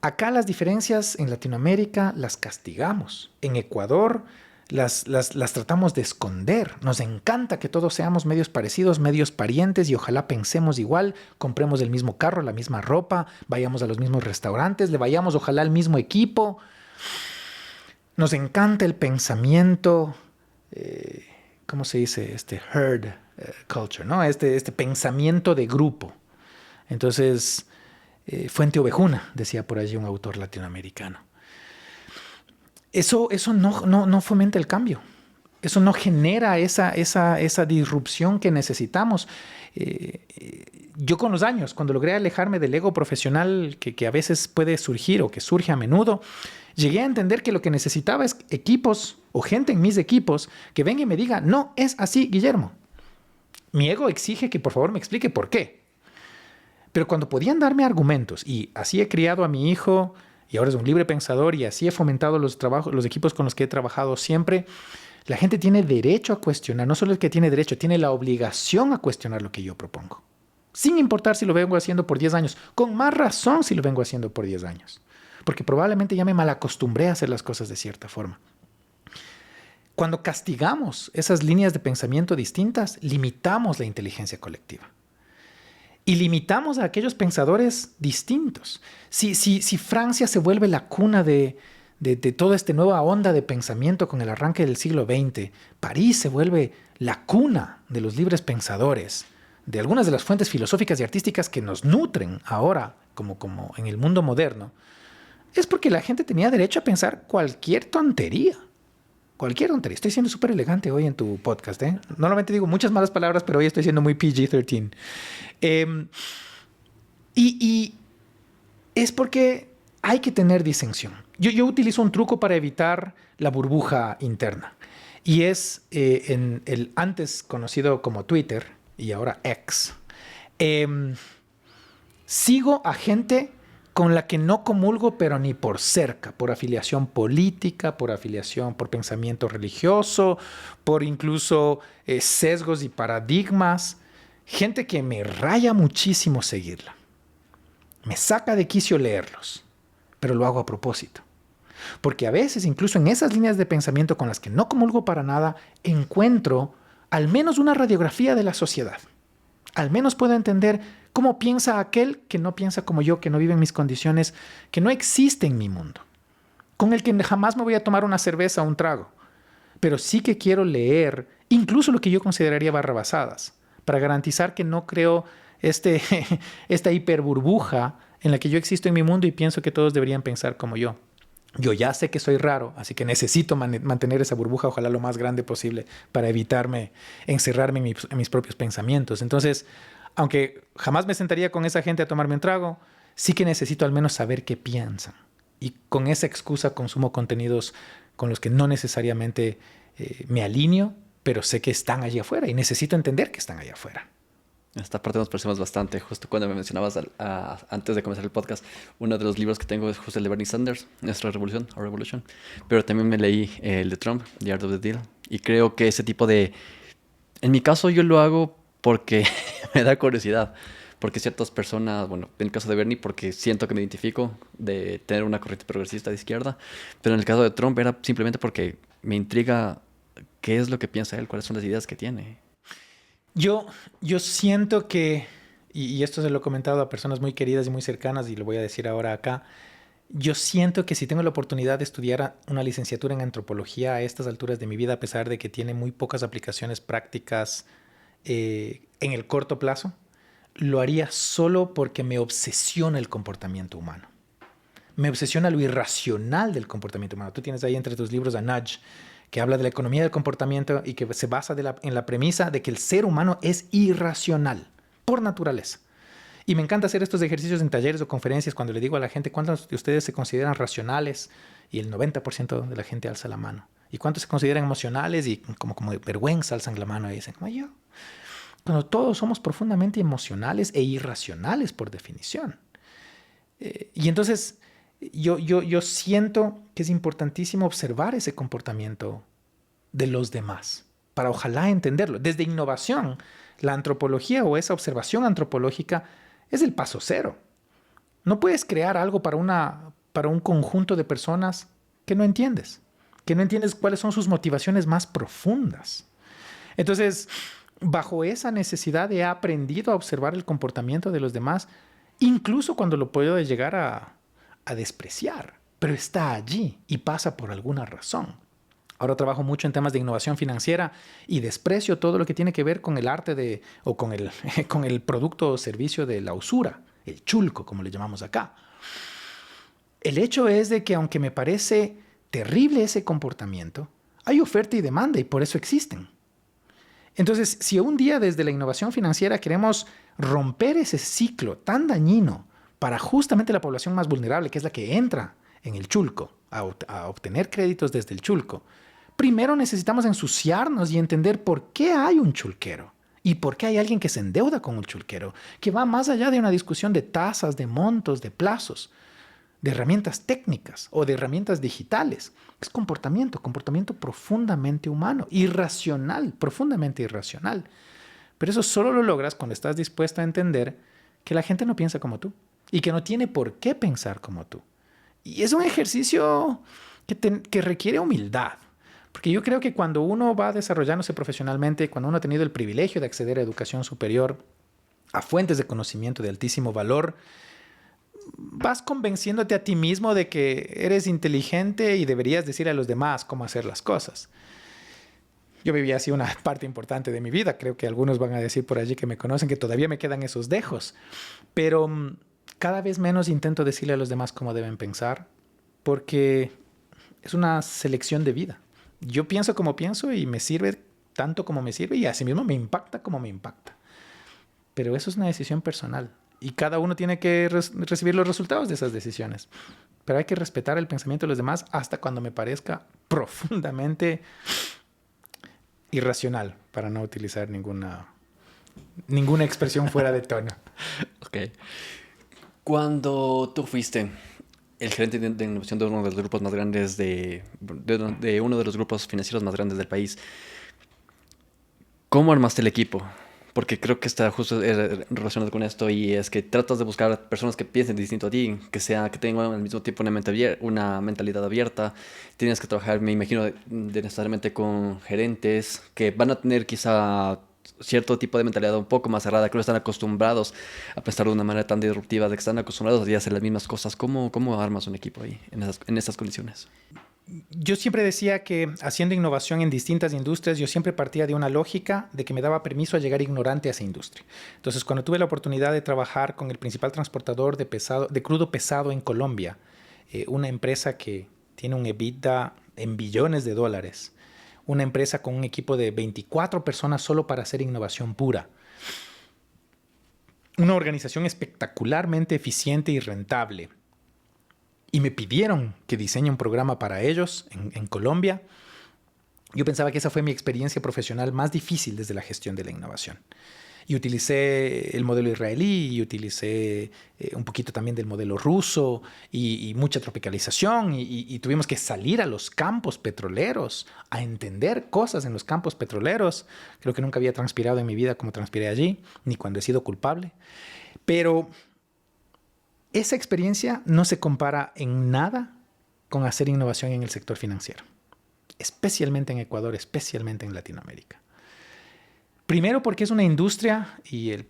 Acá las diferencias en Latinoamérica las castigamos. En Ecuador las tratamos de esconder. Nos encanta que todos seamos medios parecidos, medios parientes y ojalá pensemos igual, compremos el mismo carro, la misma ropa, vayamos a los mismos restaurantes, le vayamos ojalá al mismo equipo. Nos encanta el pensamiento, ¿cómo se dice? Herd culture, ¿no? Este pensamiento de grupo. Entonces, fuente ovejuna, decía por allí un autor latinoamericano. Eso no fomenta el cambio. Eso no genera esa disrupción que necesitamos. Yo con los años, cuando logré alejarme del ego profesional que a veces puede surgir o que surge a menudo, llegué a entender que lo que necesitaba es equipos o gente en mis equipos que venga y me diga, no, es así, Guillermo. Mi ego exige que por favor me explique por qué. Pero cuando podían darme argumentos, y así he criado a mi hijo, y ahora es un libre pensador, y así he fomentado los equipos con los que he trabajado siempre, la gente tiene derecho a cuestionar, no solo el que tiene derecho, tiene la obligación a cuestionar lo que yo propongo. Sin importar si lo vengo haciendo por 10 años, con más razón si lo vengo haciendo por 10 años. Porque probablemente ya me malacostumbré a hacer las cosas de cierta forma. Cuando castigamos esas líneas de pensamiento distintas, limitamos la inteligencia colectiva. Y limitamos a aquellos pensadores distintos. Si Francia se vuelve la cuna de toda esta nueva onda de pensamiento con el arranque del siglo XX, París se vuelve la cuna de los libres pensadores, de algunas de las fuentes filosóficas y artísticas que nos nutren ahora, como en el mundo moderno, es porque la gente tenía derecho a pensar cualquier tontería. Cualquier tontería. Estoy siendo súper elegante hoy en tu podcast, ¿eh? Normalmente digo muchas malas palabras, pero hoy estoy siendo muy PG-13. Y es porque hay que tener disensión. Yo utilizo un truco para evitar la burbuja interna. Y es en el antes conocido como Twitter, y ahora X. Sigo a gente con la que no comulgo, pero ni por cerca, por afiliación política, por afiliación, por pensamiento religioso, por incluso sesgos y paradigmas. Gente que me raya muchísimo seguirla. Me saca de quicio leerlos, pero lo hago a propósito. Porque a veces, incluso en esas líneas de pensamiento con las que no comulgo para nada, encuentro al menos una radiografía de la sociedad. Al menos puedo entender cómo piensa aquel que no piensa como yo, que no vive en mis condiciones, que no existe en mi mundo, con el que jamás me voy a tomar una cerveza o un trago. Pero sí que quiero leer incluso lo que yo consideraría barrabasadas, para garantizar que no creo esta hiperburbuja en la que yo existo en mi mundo y pienso que todos deberían pensar como yo. Yo ya sé que soy raro, así que necesito mantener esa burbuja, ojalá lo más grande posible, para evitarme encerrarme en mis propios pensamientos. Entonces, aunque jamás me sentaría con esa gente a tomarme un trago, sí que necesito al menos saber qué piensan. Y con esa excusa consumo contenidos con los que no necesariamente me alineo, pero sé que están allí afuera y necesito entender que están allá afuera. Esta parte nos parecemos bastante. Justo cuando me mencionabas antes de comenzar el podcast, uno de los libros que tengo es justo el de Bernie Sanders, Nuestra Revolución, Our Revolution. Pero también me leí el de Trump, The Art of the Deal. Y creo que ese tipo de... En mi caso yo lo hago porque me da curiosidad. Porque ciertas personas, bueno, en el caso de Bernie, porque siento que me identifico de tener una corriente progresista de izquierda. Pero en el caso de Trump era simplemente porque me intriga qué es lo que piensa él, cuáles son las ideas que tiene. Yo siento que, y esto se lo he comentado a personas muy queridas y muy cercanas, y lo voy a decir ahora acá, yo siento que si tengo la oportunidad de estudiar una licenciatura en antropología a estas alturas de mi vida, a pesar de que tiene muy pocas aplicaciones prácticas en el corto plazo, lo haría solo porque me obsesiona el comportamiento humano. Me obsesiona lo irracional del comportamiento humano. Tú tienes ahí entre tus libros a Nudge, que habla de la economía del comportamiento y que se basa en la premisa de que el ser humano es irracional por naturaleza. Y me encanta hacer estos ejercicios en talleres o conferencias cuando le digo a la gente cuántos de ustedes se consideran racionales y el 90% de la gente alza la mano. Y cuántos se consideran emocionales y como de vergüenza alzan la mano y dicen, como yo. Cuando todos somos profundamente emocionales e irracionales por definición. Y entonces... Yo siento que es importantísimo observar ese comportamiento de los demás para ojalá entenderlo. Desde innovación, la antropología o esa observación antropológica es el paso cero. No puedes crear algo para un conjunto de personas que no entiendes cuáles son sus motivaciones más profundas. Entonces, bajo esa necesidad he aprendido a observar el comportamiento de los demás, incluso cuando lo puedo llegar a despreciar, pero está allí y pasa por alguna razón. Ahora trabajo mucho en temas de innovación financiera y desprecio todo lo que tiene que ver con el arte con el producto o servicio de la usura, el chulco, como le llamamos acá. El hecho es de que aunque me parece terrible ese comportamiento, hay oferta y demanda y por eso existen. Entonces, si un día desde la innovación financiera queremos romper ese ciclo tan dañino para justamente la población más vulnerable, que es la que entra en el chulco, a obtener créditos desde el chulco, primero necesitamos ensuciarnos y entender por qué hay un chulquero ¿Y por qué hay alguien que se endeuda con un chulquero? Que va más allá de una discusión de tasas, de montos, de plazos, de herramientas técnicas o de herramientas digitales. Es comportamiento profundamente humano, irracional, profundamente irracional. Pero eso solo lo logras cuando estás dispuesto a entender que la gente no piensa como tú y que no tiene por qué pensar como tú. Y es un ejercicio que requiere humildad. Porque yo creo que cuando uno va desarrollándose profesionalmente, cuando uno ha tenido el privilegio de acceder a educación superior, a fuentes de conocimiento de altísimo valor, vas convenciéndote a ti mismo de que eres inteligente y deberías decir a los demás cómo hacer las cosas. Yo vivía así una parte importante de mi vida. Creo que algunos van a decir por allí que me conocen que todavía me quedan esos dejos. Pero cada vez menos intento decirle a los demás cómo deben pensar, porque es una selección de vida. Yo pienso como pienso y me sirve tanto como me sirve y asimismo me impacta como me impacta. Pero eso es una decisión personal y cada uno tiene que recibir los resultados de esas decisiones. Pero hay que respetar el pensamiento de los demás hasta cuando me parezca profundamente irracional, para no utilizar ninguna expresión fuera de tono. Ok. Cuando tú fuiste el gerente de innovación de uno de los grupos más grandes de uno de los grupos financieros más grandes del país, ¿cómo armaste el equipo? Porque creo que está justo relacionado con esto y es que tratas de buscar personas que piensen distinto a ti, que tengan al mismo tiempo una mentalidad abierta. Tienes que trabajar, me imagino, necesariamente con gerentes que van a tener quizá cierto tipo de mentalidad un poco más cerrada, que no están acostumbrados a pensar de una manera tan disruptiva, de que están acostumbrados a hacer las mismas cosas. ¿Cómo armas un equipo ahí, en esas condiciones? Yo siempre decía que haciendo innovación en distintas industrias, yo siempre partía de una lógica de que me daba permiso a llegar ignorante a esa industria. Entonces, cuando tuve la oportunidad de trabajar con el principal transportador de crudo pesado en Colombia, una empresa que tiene un EBITDA en billones de dólares, una empresa con un equipo de 24 personas solo para hacer innovación pura, una organización espectacularmente eficiente y rentable, y me pidieron que diseñe un programa para ellos en Colombia, yo pensaba que esa fue mi experiencia profesional más difícil desde la gestión de la innovación. Y utilicé el modelo israelí, y utilicé un poquito también del modelo ruso y mucha tropicalización. Y tuvimos que salir a los campos petroleros a entender cosas en los campos petroleros. Creo que nunca había transpirado en mi vida como transpiré allí, ni cuando he sido culpable. Pero esa experiencia no se compara en nada con hacer innovación en el sector financiero, especialmente en Ecuador, especialmente en Latinoamérica. Primero porque es una industria y el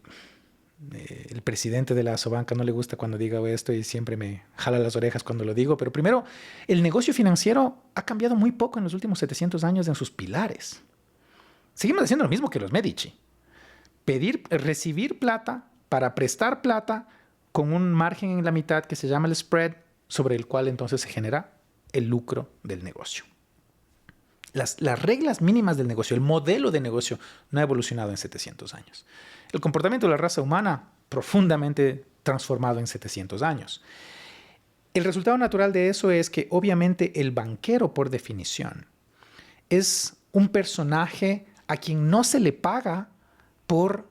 presidente de la Asobanca no le gusta cuando digo esto y siempre me jala las orejas cuando lo digo, pero primero, el negocio financiero ha cambiado muy poco en los últimos 700 años en sus pilares. Seguimos haciendo lo mismo que los Medici. Recibir plata para prestar plata con un margen en la mitad que se llama el spread, sobre el cual entonces se genera el lucro del negocio. Las reglas mínimas del negocio, el modelo de negocio no ha evolucionado en 700 años. El comportamiento de la raza humana profundamente transformado en 700 años. El resultado natural de eso es que obviamente el banquero, por definición, es un personaje a quien no se le paga por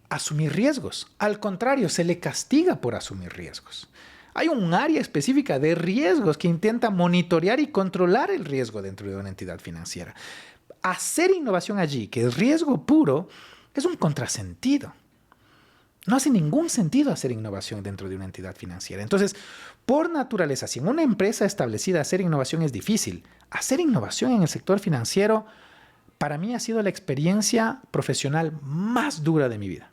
asumir riesgos. Al contrario, se le castiga por asumir riesgos. Hay un área específica de riesgos que intenta monitorear y controlar el riesgo dentro de una entidad financiera. Hacer innovación allí, que es riesgo puro, es un contrasentido. No hace ningún sentido hacer innovación dentro de una entidad financiera. Entonces, por naturaleza, si en una empresa establecida hacer innovación es difícil, hacer innovación en el sector financiero, para mí ha sido la experiencia profesional más dura de mi vida.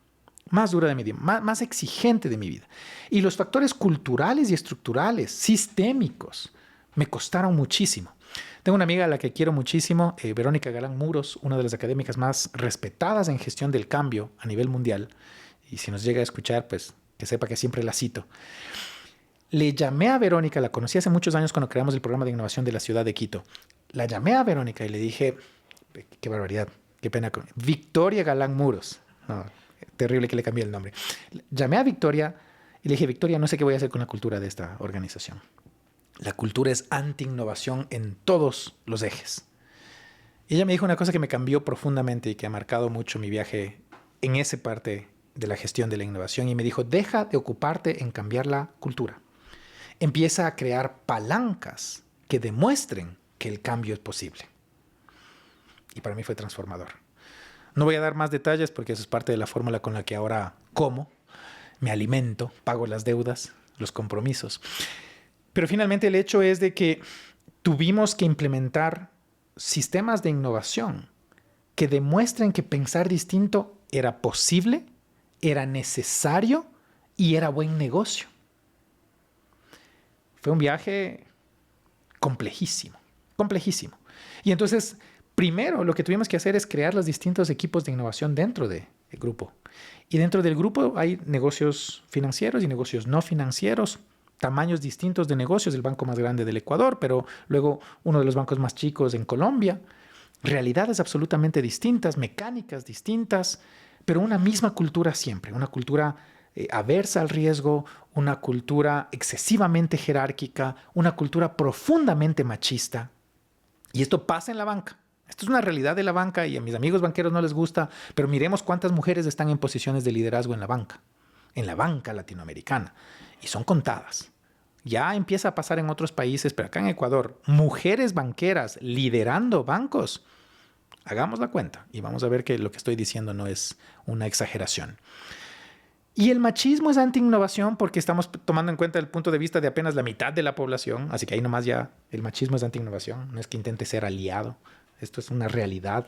Más dura de mi vida, más exigente de mi vida. Y los factores culturales y estructurales, sistémicos, me costaron muchísimo. Tengo una amiga a la que quiero muchísimo, Verónica Galán Muros, una de las académicas más respetadas en gestión del cambio a nivel mundial. Y si nos llega a escuchar, pues que sepa que siempre la cito. Le llamé a Verónica, la conocí hace muchos años cuando creamos el programa de innovación de la ciudad de Quito. La llamé a Verónica y le dije, qué barbaridad, qué pena, Victoria Galán Muros. No, terrible que le cambié el nombre. Llamé a Victoria y le dije, Victoria, no sé qué voy a hacer con la cultura de esta organización. La cultura es anti-innovación en todos los ejes. Y ella me dijo una cosa que me cambió profundamente y que ha marcado mucho mi viaje en esa parte de la gestión de la innovación y me dijo, deja de ocuparte en cambiar la cultura. Empieza a crear palancas que demuestren que el cambio es posible. Y para mí fue transformador. No voy a dar más detalles porque eso es parte de la fórmula con la que ahora como, me alimento, pago las deudas, los compromisos. Pero finalmente el hecho es de que tuvimos que implementar sistemas de innovación que demuestren que pensar distinto era posible, era necesario y era buen negocio. Fue un viaje complejísimo, complejísimo. Y entonces, primero lo que tuvimos que hacer es crear los distintos equipos de innovación dentro del grupo. Y dentro del grupo hay negocios financieros y negocios no financieros, tamaños distintos de negocios, el banco más grande del Ecuador, pero luego uno de los bancos más chicos en Colombia, realidades absolutamente distintas, mecánicas distintas, pero una misma cultura siempre, una cultura aversa al riesgo, una cultura excesivamente jerárquica, una cultura profundamente machista. Y esto pasa en la banca. Esto es una realidad de la banca y a mis amigos banqueros no les gusta, pero miremos cuántas mujeres están en posiciones de liderazgo en la banca latinoamericana, y son contadas. Ya empieza a pasar en otros países, pero acá en Ecuador, mujeres banqueras liderando bancos. Hagamos la cuenta y vamos a ver que lo que estoy diciendo no es una exageración. Y el machismo es anti-innovación porque estamos tomando en cuenta el punto de vista de apenas la mitad de la población, así que ahí nomás ya el machismo es anti-innovación, no es que intente ser aliado, esto es una realidad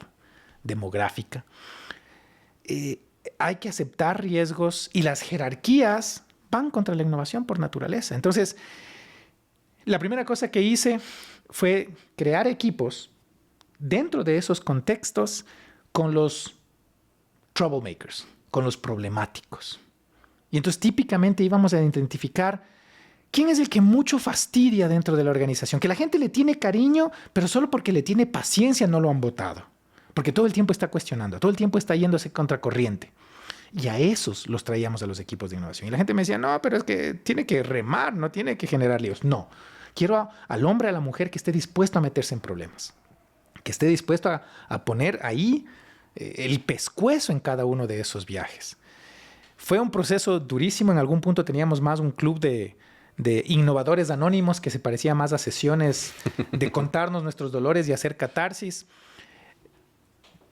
demográfica. Hay que aceptar riesgos y las jerarquías van contra la innovación por naturaleza. Entonces, la primera cosa que hice fue crear equipos dentro de esos contextos con los troublemakers, con los problemáticos. Y entonces típicamente íbamos a identificar quién es el que mucho fastidia dentro de la organización, que la gente le tiene cariño, pero solo porque le tiene paciencia no lo han votado, porque todo el tiempo está cuestionando, todo el tiempo está yéndose contracorriente. Y a esos los traíamos a los equipos de innovación. Y la gente me decía, no, pero es que tiene que remar, no tiene que generar líos. No, quiero al hombre, a la mujer que esté dispuesto a meterse en problemas, que esté dispuesto a poner ahí el pescuezo en cada uno de esos viajes. Fue un proceso durísimo. En algún punto teníamos más un club de innovadores anónimos que se parecía más a sesiones de contarnos nuestros dolores y hacer catarsis.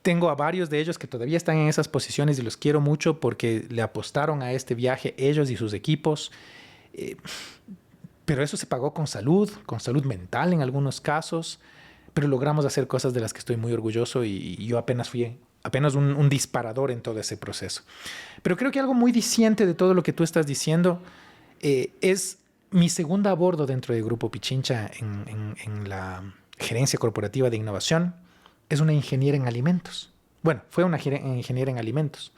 Tengo a varios de ellos que todavía están en esas posiciones y los quiero mucho porque le apostaron a este viaje ellos y sus equipos. Pero eso se pagó con salud mental en algunos casos, pero logramos hacer cosas de las que estoy muy orgulloso y yo apenas fui un disparador en todo ese proceso. Pero creo que algo muy diciente de todo lo que tú estás diciendo es mi segunda a bordo dentro del Grupo Pichincha en la gerencia corporativa de innovación. Es una ingeniera en alimentos. Bueno, fue una ingeniera en alimentos.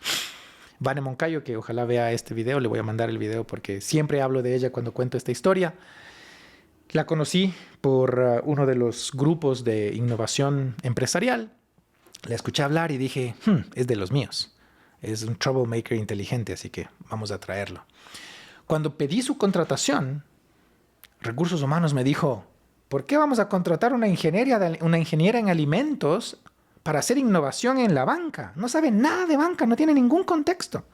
Vane Moncayo, que ojalá vea este video, le voy a mandar el video porque siempre hablo de ella cuando cuento esta historia. La conocí por uno de los grupos de innovación empresarial. La escuché hablar y dije, es de los míos. Es un troublemaker inteligente, así que vamos a traerlo. Cuando pedí su contratación, Recursos Humanos me dijo, ¿por qué vamos a contratar una ingeniera en alimentos para hacer innovación en la banca? No sabe nada de banca, no tiene ningún contexto.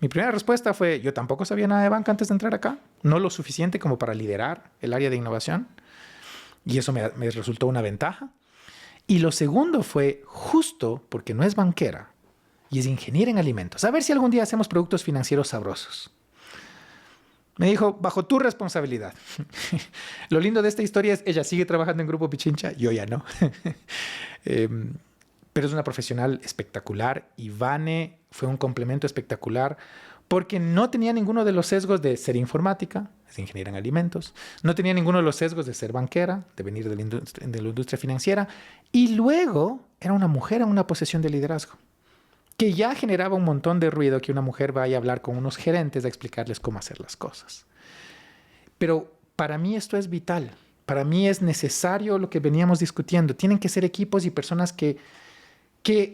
Mi primera respuesta fue, yo tampoco sabía nada de banca antes de entrar acá, no lo suficiente como para liderar el área de innovación. Y eso me resultó una ventaja. Y lo segundo fue justo porque no es banquera y es ingeniera en alimentos. A ver si algún día hacemos productos financieros sabrosos. Me dijo, bajo tu responsabilidad. Lo lindo de esta historia es, ella sigue trabajando en Grupo Pichincha, yo ya no. Pero es una profesional espectacular y Vane fue un complemento espectacular porque no tenía ninguno de los sesgos de ser informática, es ingeniera en alimentos, no tenía ninguno de los sesgos de ser banquera, de venir de la industria financiera, y luego era una mujer en una posición de liderazgo, que ya generaba un montón de ruido que una mujer vaya a hablar con unos gerentes a explicarles cómo hacer las cosas. Pero para mí esto es vital, para mí es necesario lo que veníamos discutiendo, tienen que ser equipos y personas que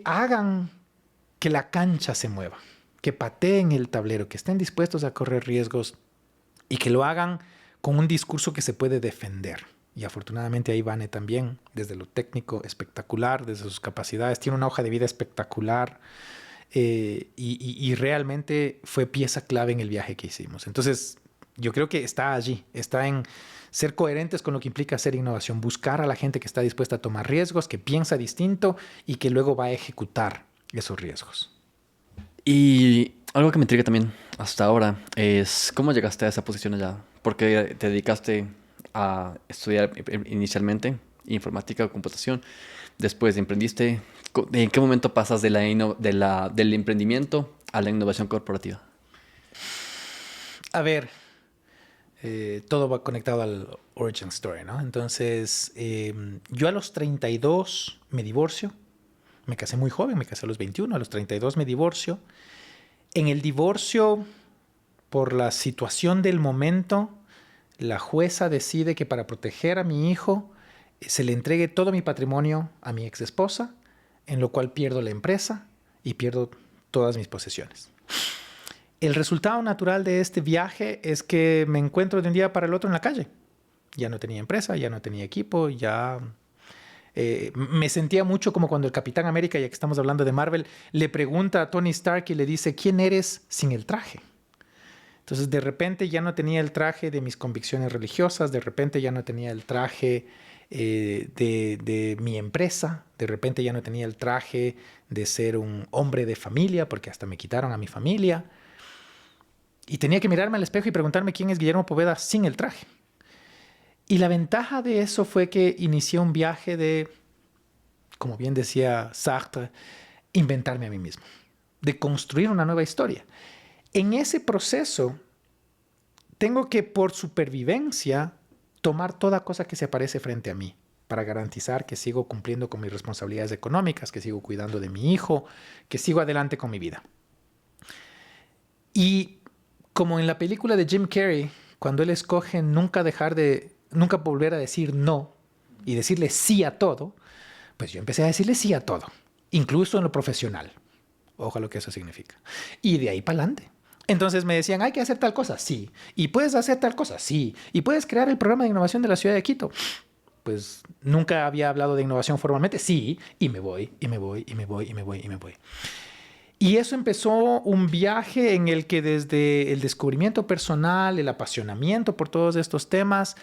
hagan que la cancha se mueva, que pateen el tablero, que estén dispuestos a correr riesgos y que lo hagan con un discurso que se puede defender. Y afortunadamente ahí Vane también, desde lo técnico espectacular, desde sus capacidades, tiene una hoja de vida espectacular. y realmente fue pieza clave en el viaje que hicimos. Entonces, yo creo que está allí, está en ser coherentes con lo que implica hacer innovación, buscar a la gente que está dispuesta a tomar riesgos, que piensa distinto y que luego va a ejecutar esos riesgos. Y algo que me intriga también hasta ahora es cómo llegaste a esa posición allá. Porque te dedicaste a estudiar inicialmente informática o computación. Después emprendiste. ¿En qué momento pasas del emprendimiento a la innovación corporativa? A ver, todo va conectado al origin story, ¿no? Entonces, yo a los 32 me divorcio. Me casé muy joven, me casé a los 21, a los 32 me divorcio. En el divorcio, por la situación del momento, la jueza decide que para proteger a mi hijo se le entregue todo mi patrimonio a mi ex esposa, en lo cual pierdo la empresa y pierdo todas mis posesiones. El resultado natural de este viaje es que me encuentro de un día para el otro en la calle. Ya no tenía empresa, ya no tenía equipo, ya... me sentía mucho como cuando el Capitán América, ya que estamos hablando de Marvel, le pregunta a Tony Stark y le dice, ¿quién eres sin el traje? Entonces, de repente ya no tenía el traje de mis convicciones religiosas, de repente ya no tenía el traje de mi empresa, de repente ya no tenía el traje de ser un hombre de familia, porque hasta me quitaron a mi familia. Y tenía que mirarme al espejo y preguntarme quién es Guillermo Poveda sin el traje. Y la ventaja de eso fue que inicié un viaje de, como bien decía Sartre, inventarme a mí mismo, de construir una nueva historia. En ese proceso, tengo que, por supervivencia, tomar toda cosa que se aparece frente a mí para garantizar que sigo cumpliendo con mis responsabilidades económicas, que sigo cuidando de mi hijo, que sigo adelante con mi vida. Y como en la película de Jim Carrey, cuando él escoge nunca volver a decir no y decirle sí a todo, pues yo empecé a decirle sí a todo, incluso en lo profesional. Ojalá lo que eso significa. Y de ahí para adelante. Entonces me decían, hay que hacer tal cosa, sí. Y puedes hacer tal cosa, sí. Y puedes crear el programa de innovación de la ciudad de Quito. Pues nunca había hablado de innovación formalmente, sí. Y me voy, y me voy, y me voy, y me voy, y me voy. Y eso empezó un viaje en el que desde el descubrimiento personal, el apasionamiento por todos estos temas,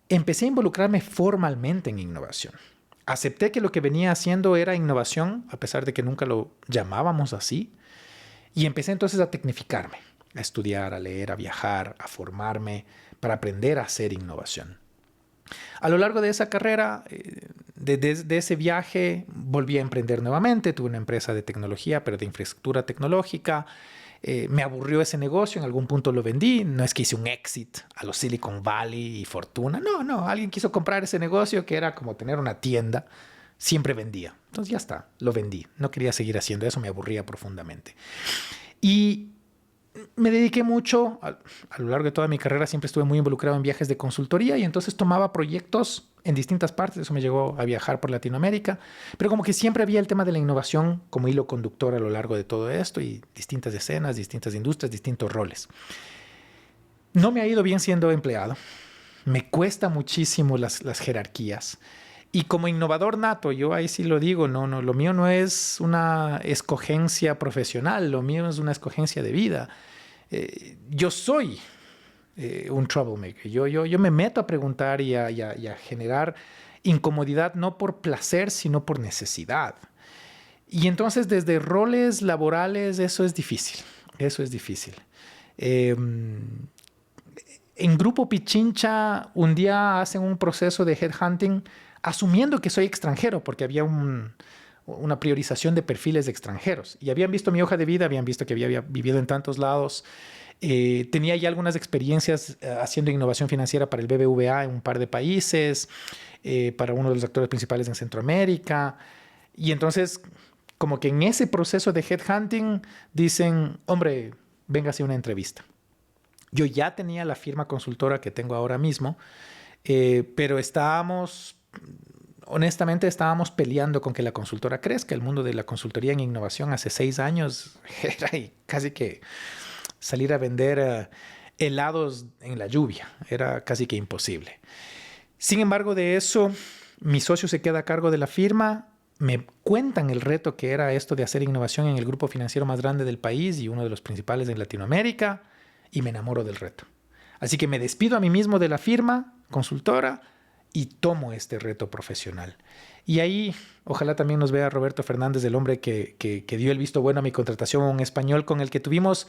empecé a involucrarme formalmente en innovación. Acepté que lo que venía haciendo era innovación, a pesar de que nunca lo llamábamos así. Y empecé entonces a tecnificarme, a estudiar, a leer, a viajar, a formarme para aprender a hacer innovación. A lo largo de esa carrera, de ese viaje, volví a emprender nuevamente. Tuve una empresa de tecnología, pero de infraestructura tecnológica. Me aburrió ese negocio, en algún punto lo vendí. No es que hice un exit a los Silicon Valley y fortuna. No, alguien quiso comprar ese negocio que era como tener una tienda. Siempre vendía. Entonces ya está, lo vendí. No quería seguir haciendo eso, me aburría profundamente. Y me dediqué mucho, a lo largo de toda mi carrera siempre estuve muy involucrado en viajes de consultoría y entonces tomaba proyectos en distintas partes. Eso me llegó a viajar por Latinoamérica. Pero como que siempre había el tema de la innovación como hilo conductor a lo largo de todo esto y distintas escenas, distintas industrias, distintos roles. No me ha ido bien siendo empleado. Me cuesta muchísimo las jerarquías. Y como innovador nato, yo ahí sí lo digo, no, lo mío no es una escogencia profesional, lo mío es una escogencia de vida. Yo soy un troublemaker. Yo me meto a preguntar y a generar incomodidad no por placer, sino por necesidad. Y entonces desde roles laborales eso es difícil. Eso es difícil. En Grupo Pichincha un día hacen un proceso de headhunting asumiendo que soy extranjero, porque había una priorización de perfiles de extranjeros. Y habían visto mi hoja de vida, habían visto que había vivido en tantos lados. Tenía ya algunas experiencias haciendo innovación financiera para el BBVA en un par de países, para uno de los actores principales en Centroamérica. Y entonces, como que en ese proceso de headhunting, dicen, hombre, véngase a una entrevista. Yo ya tenía la firma consultora que tengo ahora mismo, pero honestamente estábamos peleando con que la consultora crezca. El mundo de la consultoría en innovación hace 6 años era casi que salir a vender helados en la lluvia. Era casi que imposible. Sin embargo, de eso, mi socio se queda a cargo de la firma, me cuentan el reto que era esto de hacer innovación en el grupo financiero más grande del país y uno de los principales en Latinoamérica, y me enamoro del reto. Así que me despido a mí mismo de la firma consultora y tomo este reto profesional. Y ahí, ojalá también nos vea Roberto Fernández, el hombre que dio el visto bueno a mi contratación, un español con el que tuvimos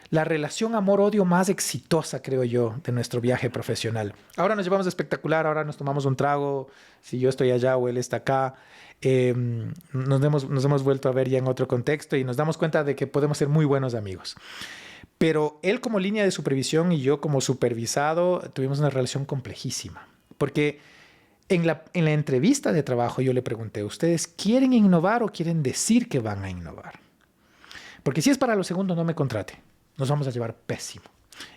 la relación amor-odio más exitosa, creo yo, de nuestro viaje profesional. Ahora nos llevamos espectacular, ahora nos tomamos un trago, si yo estoy allá o él está acá. Nos hemos vuelto a ver ya en otro contexto y nos damos cuenta de que podemos ser muy buenos amigos. Pero él como línea de supervisión y yo como supervisado tuvimos una relación complejísima. Porque en la entrevista de trabajo yo le pregunté, ¿ustedes quieren innovar o quieren decir que van a innovar? Porque si es para lo segundo, no me contrate. Nos vamos a llevar pésimo.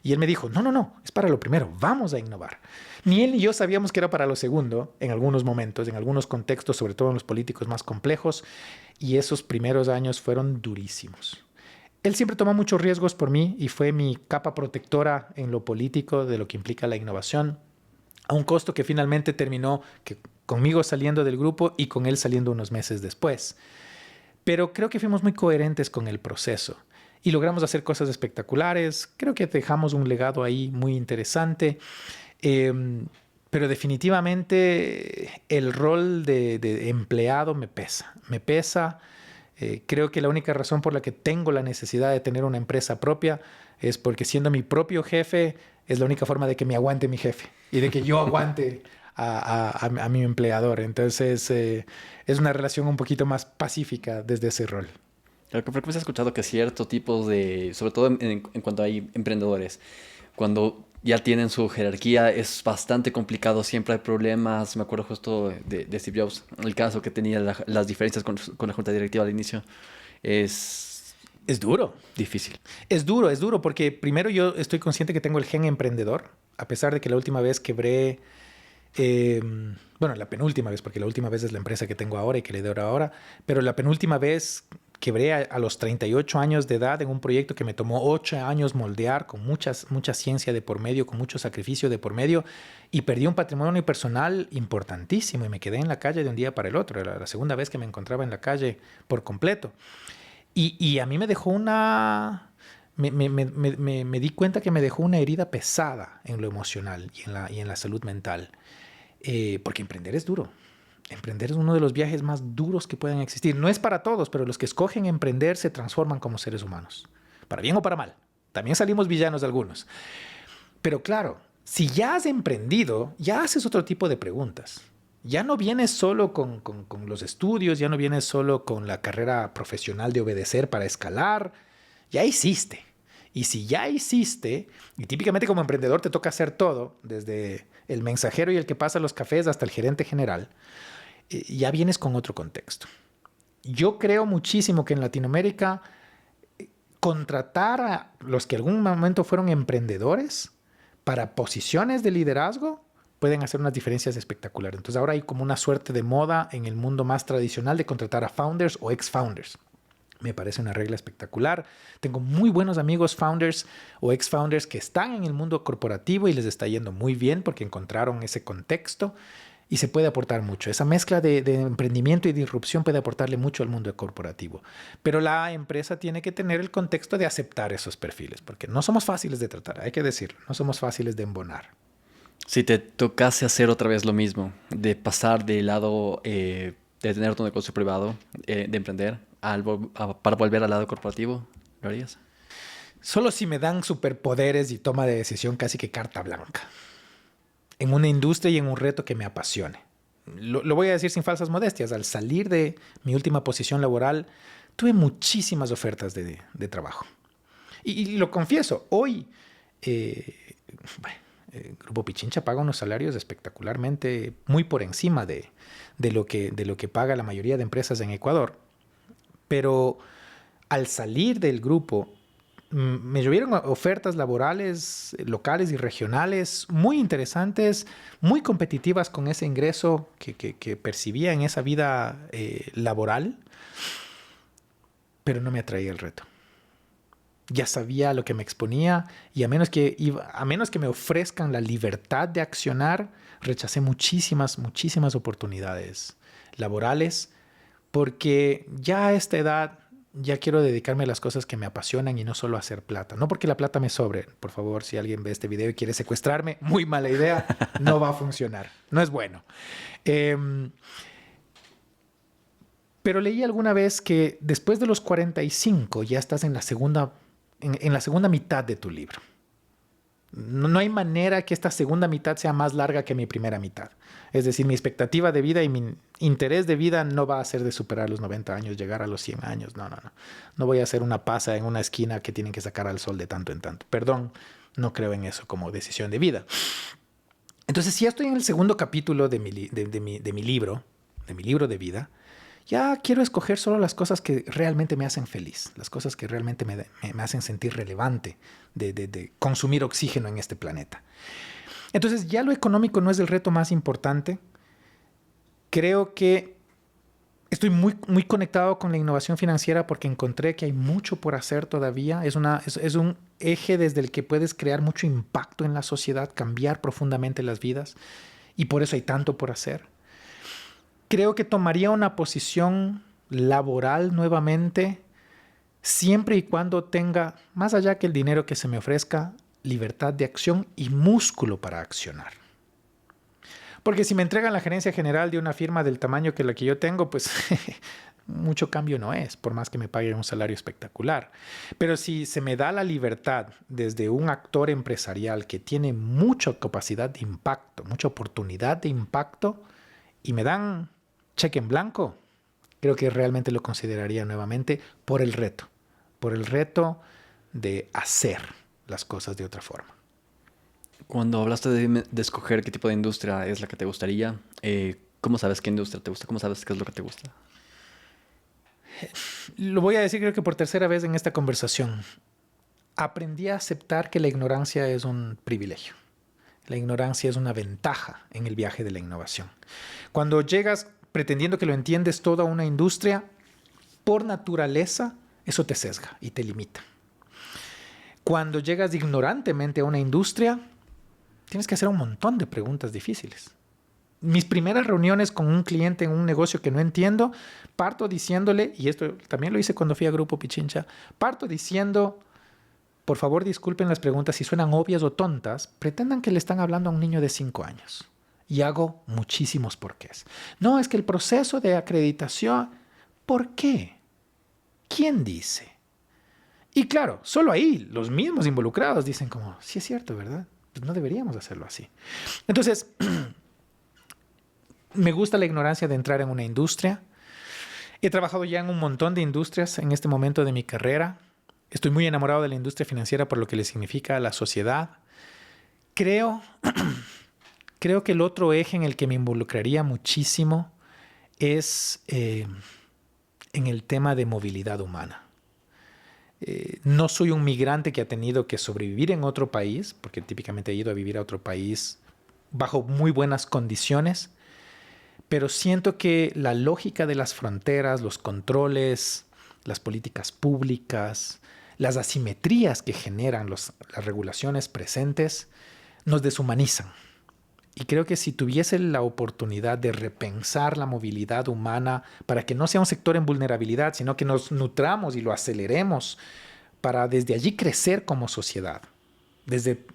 Y él me dijo, no, es para lo primero, vamos a innovar. Ni él ni yo sabíamos que era para lo segundo en algunos momentos, en algunos contextos, sobre todo en los políticos más complejos, y esos primeros años fueron durísimos. Él siempre tomó muchos riesgos por mí y fue mi capa protectora en lo político de lo que implica la innovación, a un costo que finalmente terminó conmigo saliendo del grupo y con él saliendo unos meses después. Pero creo que fuimos muy coherentes con el proceso y logramos hacer cosas espectaculares. Creo que dejamos un legado ahí muy interesante. Pero definitivamente el rol de empleado me pesa. Me pesa. Creo que la única razón por la que tengo la necesidad de tener una empresa propia es porque siendo mi propio jefe es la única forma de que me aguante mi jefe y de que yo aguante a mi empleador. Entonces es una relación un poquito más pacífica desde ese rol. Claro, con frecuencia he escuchado que ciertos tipos de, sobre todo en cuanto hay emprendedores, cuando ya tienen su jerarquía es bastante complicado, siempre hay problemas. Me acuerdo justo de Steve Jobs, el caso que tenía las diferencias con la junta directiva al inicio. Es duro. Difícil. Es duro porque primero yo estoy consciente que tengo el gen emprendedor, a pesar de que la última vez quebré, bueno, la penúltima vez, porque la última vez es la empresa que tengo ahora y que le doy ahora, pero la penúltima vez quebré a los 38 años de edad en un proyecto que me tomó 8 años moldear, con mucha ciencia de por medio, con mucho sacrificio de por medio, y perdí un patrimonio personal importantísimo y me quedé en la calle de un día para el otro. Era la segunda vez que me encontraba en la calle por completo. Y a mí me dejó me di cuenta que me dejó una herida pesada en lo emocional y en la salud mental. Porque emprender es duro. Emprender es uno de los viajes más duros que pueden existir. No es para todos, pero los que escogen emprender se transforman como seres humanos. Para bien o para mal. También salimos villanos algunos. Pero claro, si ya has emprendido, ya haces otro tipo de preguntas. Ya no vienes solo con los estudios, ya no vienes solo con la carrera profesional de obedecer para escalar. Ya hiciste. Y si ya hiciste, y típicamente como emprendedor te toca hacer todo, desde el mensajero y el que pasa los cafés hasta el gerente general, ya vienes con otro contexto. Yo creo muchísimo que en Latinoamérica contratar a los que algún momento fueron emprendedores para posiciones de liderazgo pueden hacer unas diferencias espectaculares. Entonces ahora hay como una suerte de moda en el mundo más tradicional de contratar a founders o ex-founders. Me parece una regla espectacular. Tengo muy buenos amigos founders o ex-founders que están en el mundo corporativo y les está yendo muy bien porque encontraron ese contexto y se puede aportar mucho. Esa mezcla de emprendimiento y disrupción puede aportarle mucho al mundo corporativo. Pero la empresa tiene que tener el contexto de aceptar esos perfiles porque no somos fáciles de tratar, hay que decirlo. No somos fáciles de embonar. Si te tocase hacer otra vez lo mismo, de pasar del lado de tener tu negocio privado, de emprender, para volver al lado corporativo, ¿lo harías? Solo si me dan superpoderes y toma de decisión casi que carta blanca. En una industria y en un reto que me apasione. Lo voy a decir sin falsas modestias. Al salir de mi última posición laboral, tuve muchísimas ofertas de trabajo. Y lo confieso, hoy Grupo Pichincha paga unos salarios espectacularmente muy por encima de lo que paga la mayoría de empresas en Ecuador. Pero al salir del grupo, me llovieron ofertas laborales locales y regionales muy interesantes, muy competitivas con ese ingreso que percibía en esa vida laboral, pero no me atraía el reto. Ya sabía a lo que me exponía y a menos que me ofrezcan la libertad de accionar, rechacé muchísimas oportunidades laborales porque ya a esta edad ya quiero dedicarme a las cosas que me apasionan y no solo a hacer plata. No porque la plata me sobre. Por favor, si alguien ve este video y quiere secuestrarme, muy mala idea, no va a funcionar. No es bueno. Pero leí alguna vez que después de los 45 ya estás en la segunda, en la segunda mitad de tu libro. No hay manera que esta segunda mitad sea más larga que mi primera mitad. Es decir, mi expectativa de vida y mi interés de vida no va a ser de superar los 90 años, llegar a los 100 años. No. No voy a hacer una pasa en una esquina que tienen que sacar al sol de tanto en tanto. Perdón, no creo en eso como decisión de vida. Entonces, si ya estoy en el segundo capítulo de mi libro de vida, ya quiero escoger solo las cosas que realmente me hacen feliz, las cosas que realmente me hacen sentir relevante de consumir oxígeno en este planeta. Entonces, ya lo económico no es el reto más importante. Creo que estoy muy conectado con la innovación financiera porque encontré que hay mucho por hacer todavía. Es un eje desde el que puedes crear mucho impacto en la sociedad, cambiar profundamente las vidas, y por eso hay tanto por hacer. Creo que tomaría una posición laboral nuevamente, siempre y cuando tenga, más allá que el dinero que se me ofrezca, libertad de acción y músculo para accionar. Porque si me entregan la gerencia general de una firma del tamaño que la que yo tengo, pues mucho cambio no es, por más que me paguen un salario espectacular. Pero si se me da la libertad desde un actor empresarial que tiene mucha capacidad de impacto, mucha oportunidad de impacto, y me dan cheque en blanco, creo que realmente lo consideraría nuevamente por el reto de hacer las cosas de otra forma. Cuando hablaste de escoger qué tipo de industria es la que te gustaría, ¿cómo sabes qué industria te gusta? ¿Cómo sabes qué es lo que te gusta? Lo voy a decir creo que por tercera vez en esta conversación. Aprendí a aceptar que la ignorancia es un privilegio. La ignorancia es una ventaja en el viaje de la innovación. Cuando llegas pretendiendo que lo entiendes toda una industria, por naturaleza, eso te sesga y te limita. Cuando llegas ignorantemente a una industria, tienes que hacer un montón de preguntas difíciles. Mis primeras reuniones con un cliente en un negocio que no entiendo, parto diciéndole, y esto también lo hice cuando fui a Grupo Pichincha, parto diciendo, por favor disculpen las preguntas si suenan obvias o tontas, pretendan que le están hablando a un niño de 5 años. Y hago muchísimos porqués. No, es que el proceso de acreditación, ¿por qué? ¿Quién dice? Y claro, solo ahí los mismos involucrados dicen como, sí es cierto, ¿verdad? Pues no deberíamos hacerlo así. Entonces, me gusta la ignorancia de entrar en una industria. He trabajado ya en un montón de industrias en este momento de mi carrera. Estoy muy enamorado de la industria financiera por lo que le significa a la sociedad. Creo que el otro eje en el que me involucraría muchísimo es en el tema de movilidad humana. No soy un migrante que ha tenido que sobrevivir en otro país, porque típicamente he ido a vivir a otro país bajo muy buenas condiciones, pero siento que la lógica de las fronteras, los controles, las políticas públicas, las asimetrías que generan las regulaciones presentes, nos deshumanizan. Y creo que si tuviese la oportunidad de repensar la movilidad humana para que no sea un sector en vulnerabilidad, sino que nos nutramos y lo aceleremos para desde allí crecer como sociedad, desde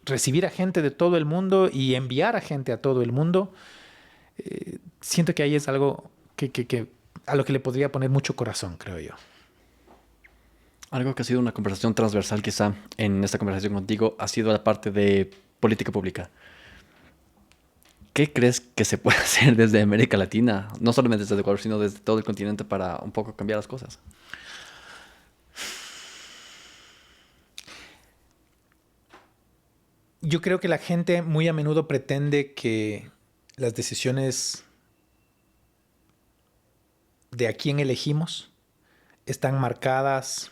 recibir a gente de todo el mundo y enviar a gente a todo el mundo, siento que ahí es algo que a lo que le podría poner mucho corazón, creo yo. Algo que ha sido una conversación transversal quizá en esta conversación contigo ha sido la parte de política pública. ¿Qué crees que se puede hacer desde América Latina, no solamente desde Ecuador, sino desde todo el continente para un poco cambiar las cosas? Yo creo que la gente muy a menudo pretende que las decisiones de a quién elegimos están marcadas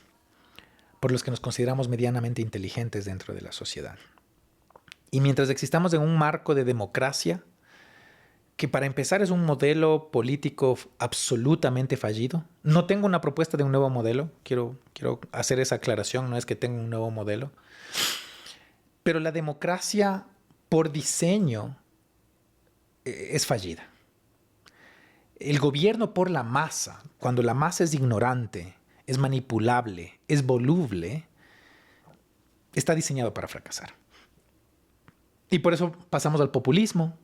por los que nos consideramos medianamente inteligentes dentro de la sociedad. Y mientras existamos en un marco de democracia, que para empezar es un modelo político absolutamente fallido. No tengo una propuesta de un nuevo modelo, quiero hacer esa aclaración, no es que tenga un nuevo modelo. Pero la democracia por diseño es fallida. El gobierno por la masa, cuando la masa es ignorante, es manipulable, es voluble, está diseñado para fracasar. Y por eso pasamos al populismo.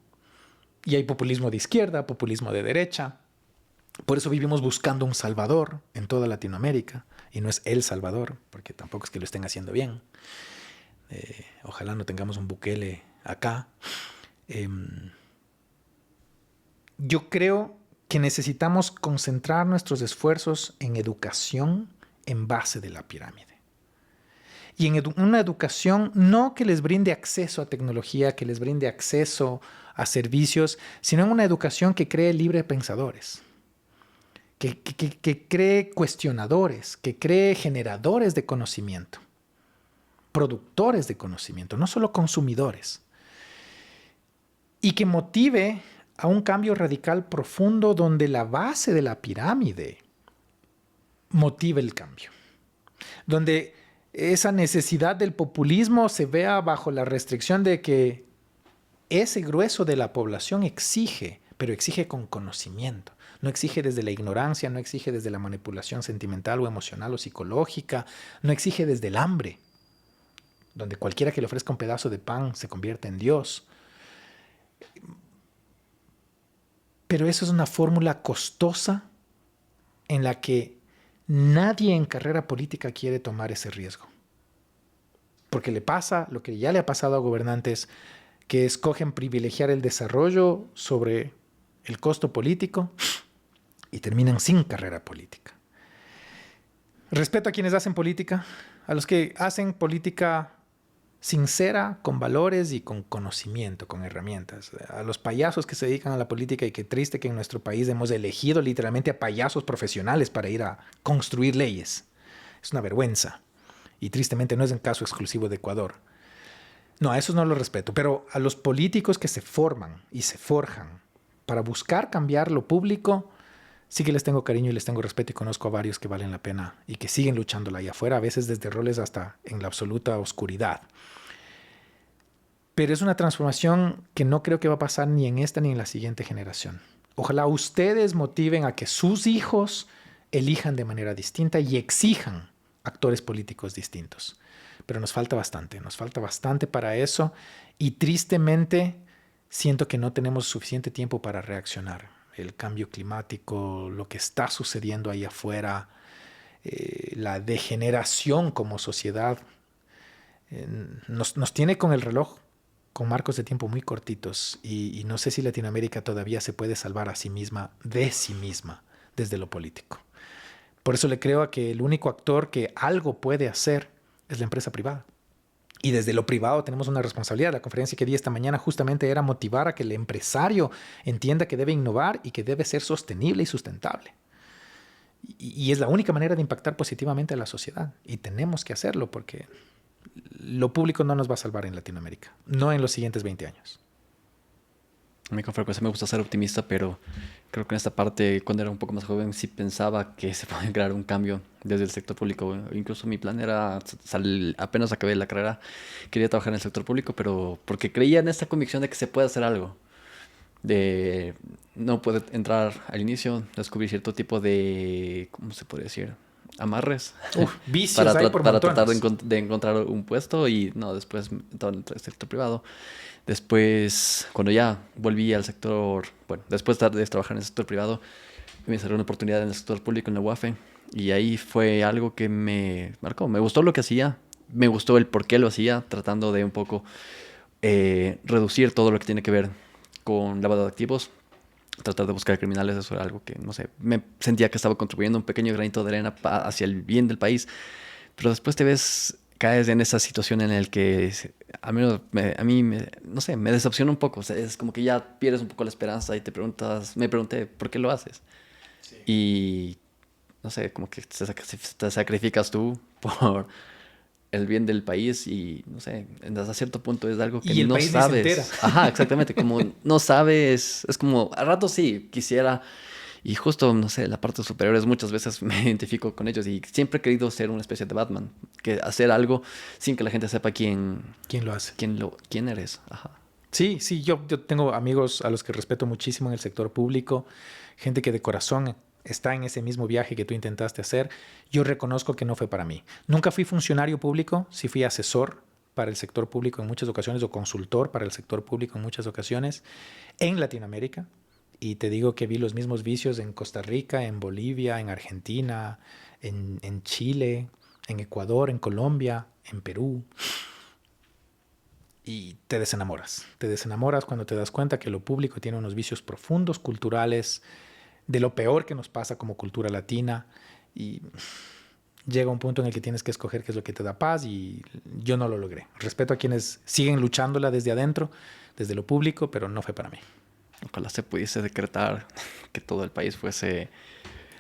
Y hay populismo de izquierda, populismo de derecha. Por eso vivimos buscando un salvador en toda Latinoamérica. Y no es el salvador, porque tampoco es que lo estén haciendo bien. Ojalá no tengamos un Bukele acá. Yo creo que necesitamos concentrar nuestros esfuerzos en educación en base de la pirámide. Y en una educación no que les brinde acceso a tecnología, que les brinde acceso a servicios, sino en una educación que cree libre pensadores, que cree cuestionadores, que cree generadores de conocimiento, productores de conocimiento, no solo consumidores. Y que motive a un cambio radical profundo donde la base de la pirámide motive el cambio. Donde esa necesidad del populismo se vea bajo la restricción de que ese grueso de la población exige, pero exige con conocimiento. No exige desde la ignorancia, no exige desde la manipulación sentimental o emocional o psicológica, no exige desde el hambre, donde cualquiera que le ofrezca un pedazo de pan se convierte en Dios. Pero eso es una fórmula costosa en la que nadie en carrera política quiere tomar ese riesgo. Porque le pasa lo que ya le ha pasado a gobernantes que escogen privilegiar el desarrollo sobre el costo político y terminan sin carrera política. Respeto a quienes hacen política, a los que hacen política sincera, con valores y con conocimiento, con herramientas. A los payasos que se dedican a la política, y qué triste que en nuestro país hemos elegido literalmente a payasos profesionales para ir a construir leyes. Es una vergüenza. Y tristemente no es un caso exclusivo de Ecuador. No, a esos no los respeto, pero a los políticos que se forman y se forjan para buscar cambiar lo público, sí que les tengo cariño y les tengo respeto, y conozco a varios que valen la pena y que siguen luchándola ahí afuera, a veces desde roles hasta en la absoluta oscuridad. Pero es una transformación que no creo que va a pasar ni en esta ni en la siguiente generación. Ojalá ustedes motiven a que sus hijos elijan de manera distinta y exijan actores políticos distintos. Pero nos falta bastante para eso, y tristemente siento que no tenemos suficiente tiempo para reaccionar. El cambio climático, lo que está sucediendo ahí afuera, la degeneración como sociedad, nos tiene con el reloj con marcos de tiempo muy cortitos, y no sé si Latinoamérica todavía se puede salvar a sí misma, desde lo político. Por eso le creo a que el único actor que algo puede hacer es la empresa privada. Y desde lo privado tenemos una responsabilidad. La conferencia que di esta mañana justamente era motivar a que el empresario entienda que debe innovar y que debe ser sostenible y sustentable. Y es la única manera de impactar positivamente a la sociedad. Y tenemos que hacerlo, porque lo público no nos va a salvar en Latinoamérica, no en los siguientes 20 años. A mí con frecuencia me gusta ser optimista, pero creo que en esta parte, cuando era un poco más joven, sí pensaba que se podía crear un cambio desde el sector público. Incluso mi plan era, apenas acabé la carrera, quería trabajar en el sector público, pero porque creía en esta convicción de que se puede hacer algo. De no puede entrar al inicio, descubrir cierto tipo de, ¿cómo se podría decir? Amarres. Vicios para tratar de encontrar un puesto, y no, después entrar en el sector privado. Después, cuando ya volví al sector, bueno, después de trabajar en el sector privado, me salió una oportunidad en el sector público, en la UAFE, y ahí fue algo que me marcó. Me gustó lo que hacía, me gustó el por qué lo hacía, tratando de un poco reducir todo lo que tiene que ver con lavado de activos, tratar de buscar criminales. Eso era algo que, no sé, me sentía que estaba contribuyendo un pequeño granito de arena hacia el bien del país. Pero después caes en esa situación en la que a mí no sé, me decepciona un poco. O sea, es como que ya pierdes un poco la esperanza y me pregunté, ¿por qué lo haces? Sí. Y no sé, como que te sacrificas tú por el bien del país, y no sé, hasta cierto punto es algo que y el no país sabes. Ni se entera. Ajá, exactamente, como no sabes, es como a rato sí quisiera, y justo, no sé, la parte superior muchas veces me identifico con ellos, y siempre he querido ser una especie de Batman, que hacer algo sin que la gente sepa quién lo hace, quién eres. Ajá. Sí, sí, yo tengo amigos a los que respeto muchísimo en el sector público, gente que de corazón está en ese mismo viaje que tú intentaste hacer. Yo reconozco que no fue para mí. Nunca fui funcionario público, sí fui asesor para el sector público en muchas ocasiones o consultor para el sector público en muchas ocasiones en Latinoamérica. Y te digo que vi los mismos vicios en Costa Rica, en Bolivia, en Argentina, en Chile, en Ecuador, en Colombia, en Perú. Y te desenamoras. Te desenamoras cuando te das cuenta que lo público tiene unos vicios profundos, culturales, de lo peor que nos pasa como cultura latina. Y llega un punto en el que tienes que escoger qué es lo que te da paz y yo no lo logré. Respeto a quienes siguen luchándola desde adentro, desde lo público, pero no fue para mí. Ojalá se pudiese decretar que todo el país fuese...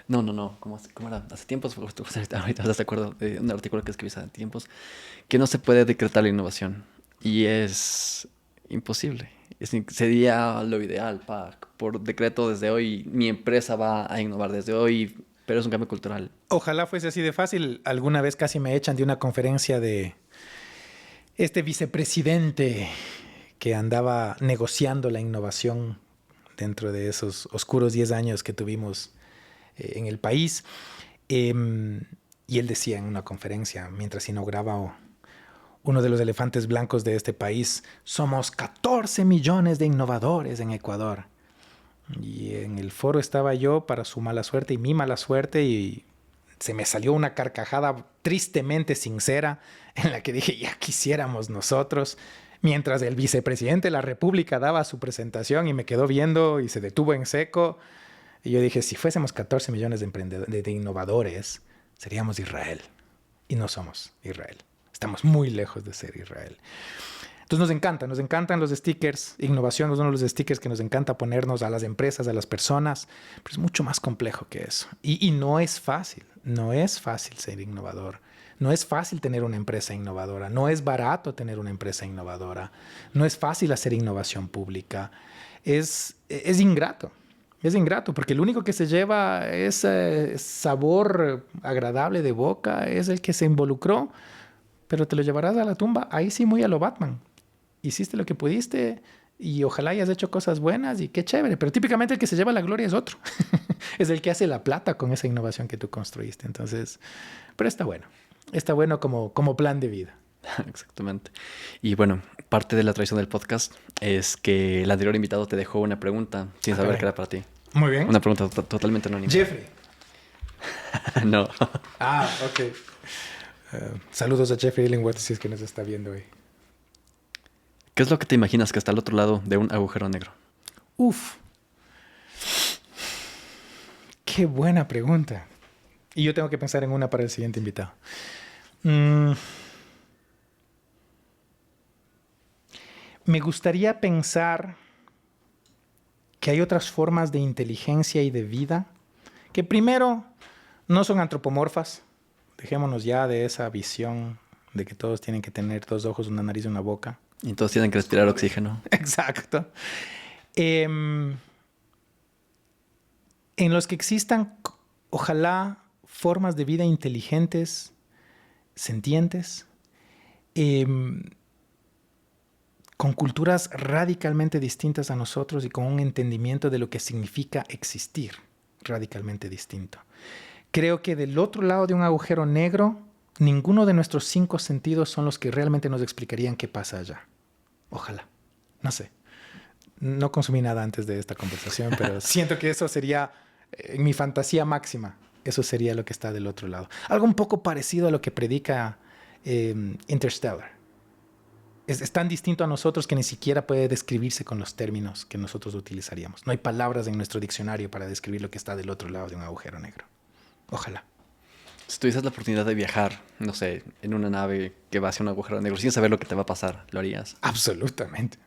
No. ¿Cómo era? Hace tiempos, ahorita estás de acuerdo de un artículo que escribí hace tiempos, que no se puede decretar la innovación. Y es imposible. Sería lo ideal. Por decreto desde hoy, mi empresa va a innovar desde hoy, pero es un cambio cultural. Ojalá fuese así de fácil. Alguna vez casi me echan de una conferencia de este vicepresidente que andaba negociando la innovación dentro de esos oscuros 10 años que tuvimos en el país. Y él decía en una conferencia, mientras inauguraba uno de los elefantes blancos de este país, somos 14 millones de innovadores en Ecuador. Y en el foro estaba yo para su mala suerte y mi mala suerte y se me salió una carcajada tristemente sincera en la que dije, ya quisiéramos nosotros, mientras el vicepresidente de la República daba su presentación y me quedó viendo y se detuvo en seco. Y yo dije, si fuésemos 14 millones de innovadores, seríamos Israel. Y no somos Israel. Estamos muy lejos de ser Israel. Entonces nos encantan los stickers. Innovación es uno de los stickers que nos encanta ponernos a las empresas, a las personas, pero es mucho más complejo que eso. Y no es fácil ser innovador. No es fácil tener una empresa innovadora. No es barato tener una empresa innovadora. No es fácil hacer innovación pública. Es ingrato. Es ingrato porque lo único que se lleva ese sabor agradable de boca es el que se involucró, pero te lo llevarás a la tumba. Ahí sí, muy a lo Batman. Hiciste lo que pudiste y ojalá hayas hecho cosas buenas y qué chévere. Pero típicamente el que se lleva la gloria es otro. Es el que hace la plata con esa innovación que tú construiste. Entonces, pero está bueno. Está bueno como plan de vida. Exactamente. Y bueno, parte de la tradición del podcast es que el anterior invitado te dejó una pregunta sin saber que era para ti. Muy bien. Una pregunta totalmente anónima. Jeffrey. No. Ok. Saludos a Jeffrey Illingworth si es que nos está viendo hoy. ¿Qué es lo que te imaginas que está al otro lado de un agujero negro? Uf. Qué buena pregunta. Y yo tengo que pensar en una para el siguiente invitado. Me gustaría pensar que hay otras formas de inteligencia y de vida que primero no son antropomorfas. Dejémonos ya de esa visión de que todos tienen que tener 2 ojos, una nariz y una boca. Y todos tienen que respirar oxígeno. Exacto. En los que existan, ojalá, formas de vida inteligentes, sentientes, con culturas radicalmente distintas a nosotros y con un entendimiento de lo que significa existir radicalmente distinto. Creo que del otro lado de un agujero negro, ninguno de nuestros 5 sentidos son los que realmente nos explicarían qué pasa allá. Ojalá. No sé. No consumí nada antes de esta conversación, pero siento que eso sería, en mi fantasía máxima, eso sería lo que está del otro lado. Algo un poco parecido a lo que predica Interstellar. Es tan distinto a nosotros que ni siquiera puede describirse con los términos que nosotros utilizaríamos. No hay palabras en nuestro diccionario para describir lo que está del otro lado de un agujero negro. Ojalá. Si tuvieses la oportunidad de viajar, no sé, en una nave que va hacia un agujero negro sin saber lo que te va a pasar, ¿lo harías? Absolutamente.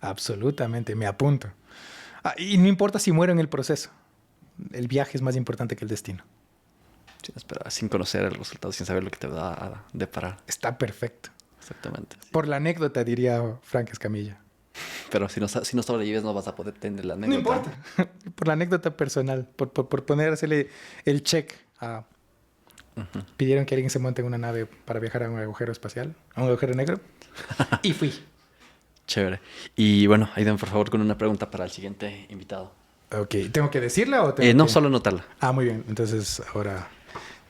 Absolutamente. Me apunto. Y no importa si muero en el proceso. El viaje es más importante que el destino. Sin esperar, sin conocer el resultado, sin saber lo que te va a deparar. Está perfecto. Exactamente. Sí. Por la anécdota, diría Frank Escamilla. Pero si no sobrevives no vas a poder tener la anécdota. No importa. Por la anécdota personal. Por ponerle el check a... Pidieron que alguien se monte en una nave para viajar a un agujero espacial, a un agujero negro, y fui. Chévere. Y bueno, Aidan, por favor, con una pregunta para el siguiente invitado. Ok, ¿tengo que decirla o tengo No, que...? solo anotarla. Ah, muy bien. Entonces, ahora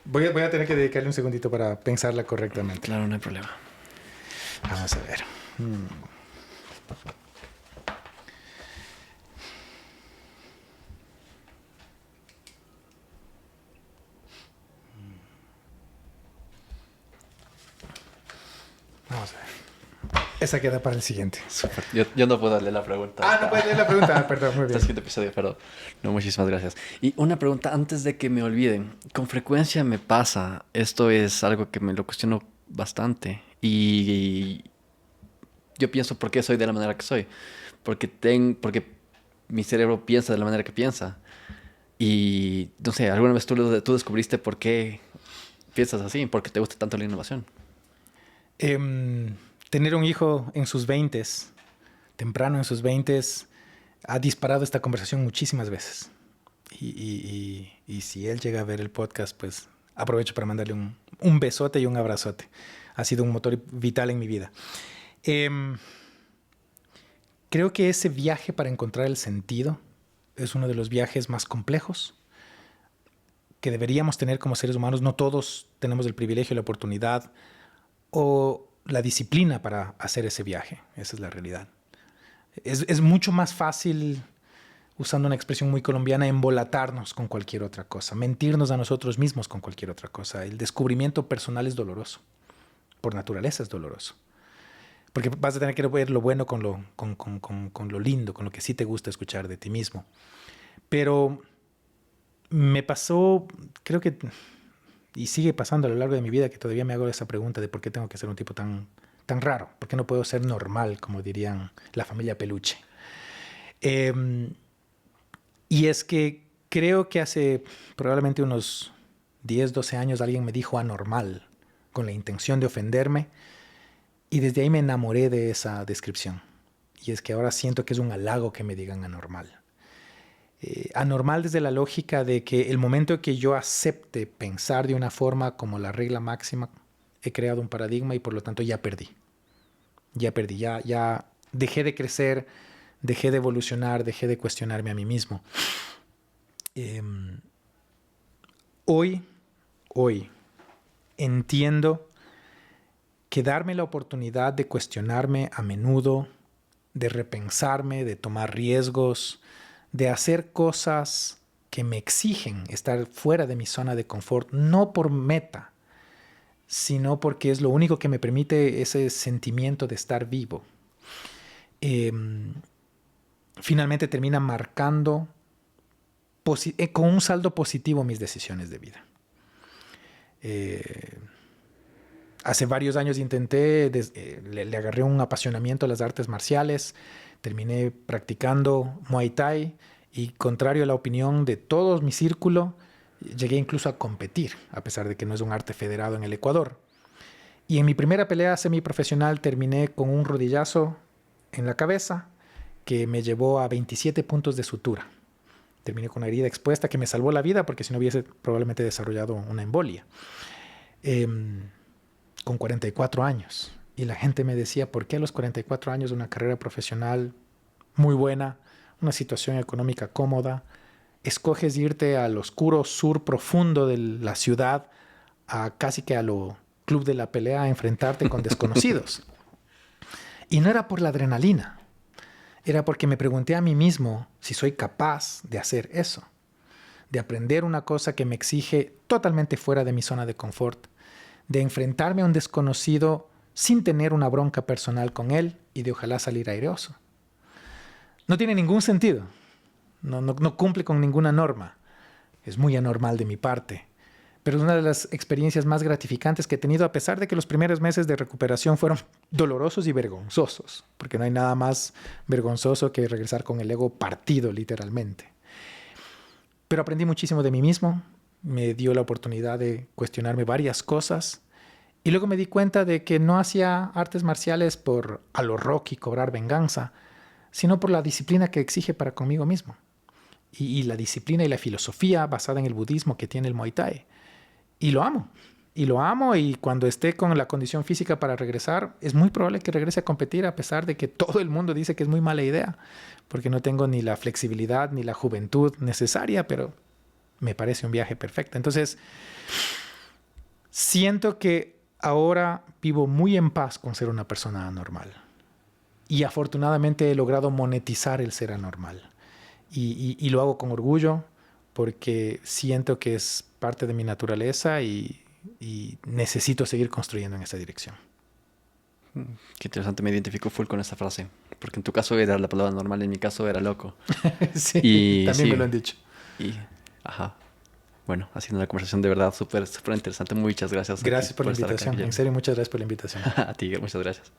voy a tener que dedicarle un segundito para pensarla correctamente. Claro, no hay problema. Vamos a ver. Vamos a ver. Esa queda para el siguiente. Súper. Yo no puedo darle la pregunta. Ah, no puedes leer la pregunta. Ah, perdón, muy Hasta el bien. siguiente episodio, pero no, muchísimas gracias. Y una pregunta antes de que me olviden. Con frecuencia me pasa, esto es algo que me lo cuestiono bastante. Y yo pienso por qué soy de la manera que soy. Porque mi cerebro piensa de la manera que piensa. Y no sé, ¿alguna vez tú descubriste por qué piensas así? ¿Por qué te gusta tanto la innovación? Tener un hijo en sus 20s, temprano en sus 20s, ha disparado esta conversación muchísimas veces. Y si él llega a ver el podcast, pues aprovecho para mandarle un besote y un abrazote. Ha sido un motor vital en mi vida. Creo que ese viaje para encontrar el sentido es uno de los viajes más complejos que deberíamos tener como seres humanos. No todos tenemos el privilegio, la oportunidad o la disciplina para hacer ese viaje. Esa es la realidad. Es mucho más fácil, usando una expresión muy colombiana, embolatarnos con cualquier otra cosa, mentirnos a nosotros mismos con cualquier otra cosa. El descubrimiento personal es doloroso. Por naturaleza es doloroso. Porque vas a tener que ver lo bueno con lo lindo, con lo que sí te gusta escuchar de ti mismo. Pero me pasó, creo que, y sigue pasando a lo largo de mi vida, que todavía me hago esa pregunta de por qué tengo que ser un tipo tan raro, por qué no puedo ser normal, como dirían la familia Peluche. Y es que creo que hace probablemente unos 10, 12 años alguien me dijo anormal, con la intención de ofenderme, y desde ahí me enamoré de esa descripción. Y es que ahora siento que es un halago que me digan anormal. Anormal desde la lógica de que el momento que yo acepte pensar de una forma como la regla máxima, he creado un paradigma y por lo tanto ya perdí. Ya dejé de crecer, dejé de evolucionar, dejé de cuestionarme a mí mismo. Hoy entiendo que darme la oportunidad de cuestionarme a menudo, de repensarme, de tomar riesgos, de hacer cosas que me exigen estar fuera de mi zona de confort, no por meta, sino porque es lo único que me permite ese sentimiento de estar vivo. Finalmente termina marcando con un saldo positivo mis decisiones de vida. Hace varios años intenté, le agarré un apasionamiento a las artes marciales, terminé practicando Muay Thai y, contrario a la opinión de todo mi círculo, llegué incluso a competir, a pesar de que no es un arte federado en el Ecuador. Y en mi primera pelea semiprofesional terminé con un rodillazo en la cabeza que me llevó a 27 puntos de sutura. Terminé con una herida expuesta que me salvó la vida porque si no hubiese probablemente desarrollado una embolia. Con 44 años. Y la gente me decía, ¿por qué a los 44 años una carrera profesional muy buena, una situación económica cómoda, escoges irte al oscuro sur profundo de la ciudad, a casi que a lo club de la pelea, a enfrentarte con desconocidos? Y no era por la adrenalina, era porque me pregunté a mí mismo si soy capaz de hacer eso, de aprender una cosa que me exige totalmente fuera de mi zona de confort, de enfrentarme a un desconocido sin tener una bronca personal con él y de ojalá salir airoso. No tiene ningún sentido. No cumple con ninguna norma. Es muy anormal de mi parte. Pero es una de las experiencias más gratificantes que he tenido, a pesar de que los primeros meses de recuperación fueron dolorosos y vergonzosos, porque no hay nada más vergonzoso que regresar con el ego partido, literalmente. Pero aprendí muchísimo de mí mismo, me dio la oportunidad de cuestionarme varias cosas y luego me di cuenta de que no hacía artes marciales por a lo Rocky cobrar venganza, sino por la disciplina que exige para conmigo mismo y la disciplina y la filosofía basada en el budismo que tiene el Muay Thai. Y lo amo. y lo amo, y cuando esté con la condición física para regresar, es muy probable que regrese a competir, a pesar de que todo el mundo dice que es muy mala idea, porque no tengo ni la flexibilidad ni la juventud necesaria, pero me parece un viaje perfecto. Entonces, siento que ahora vivo muy en paz con ser una persona anormal. Y afortunadamente he logrado monetizar el ser anormal. Y lo hago con orgullo porque siento que es parte de mi naturaleza y necesito seguir construyendo en esa dirección. Qué interesante, me identifico full con esa frase. Porque en tu caso era la palabra normal, en mi caso era loco. Sí, Y también sí, me lo han dicho. y ajá. Bueno, ha sido una conversación de verdad súper, súper interesante. Muchas gracias. Gracias por la estar acá, invitación. Guillermo. En serio, muchas gracias por la invitación. A ti, muchas gracias.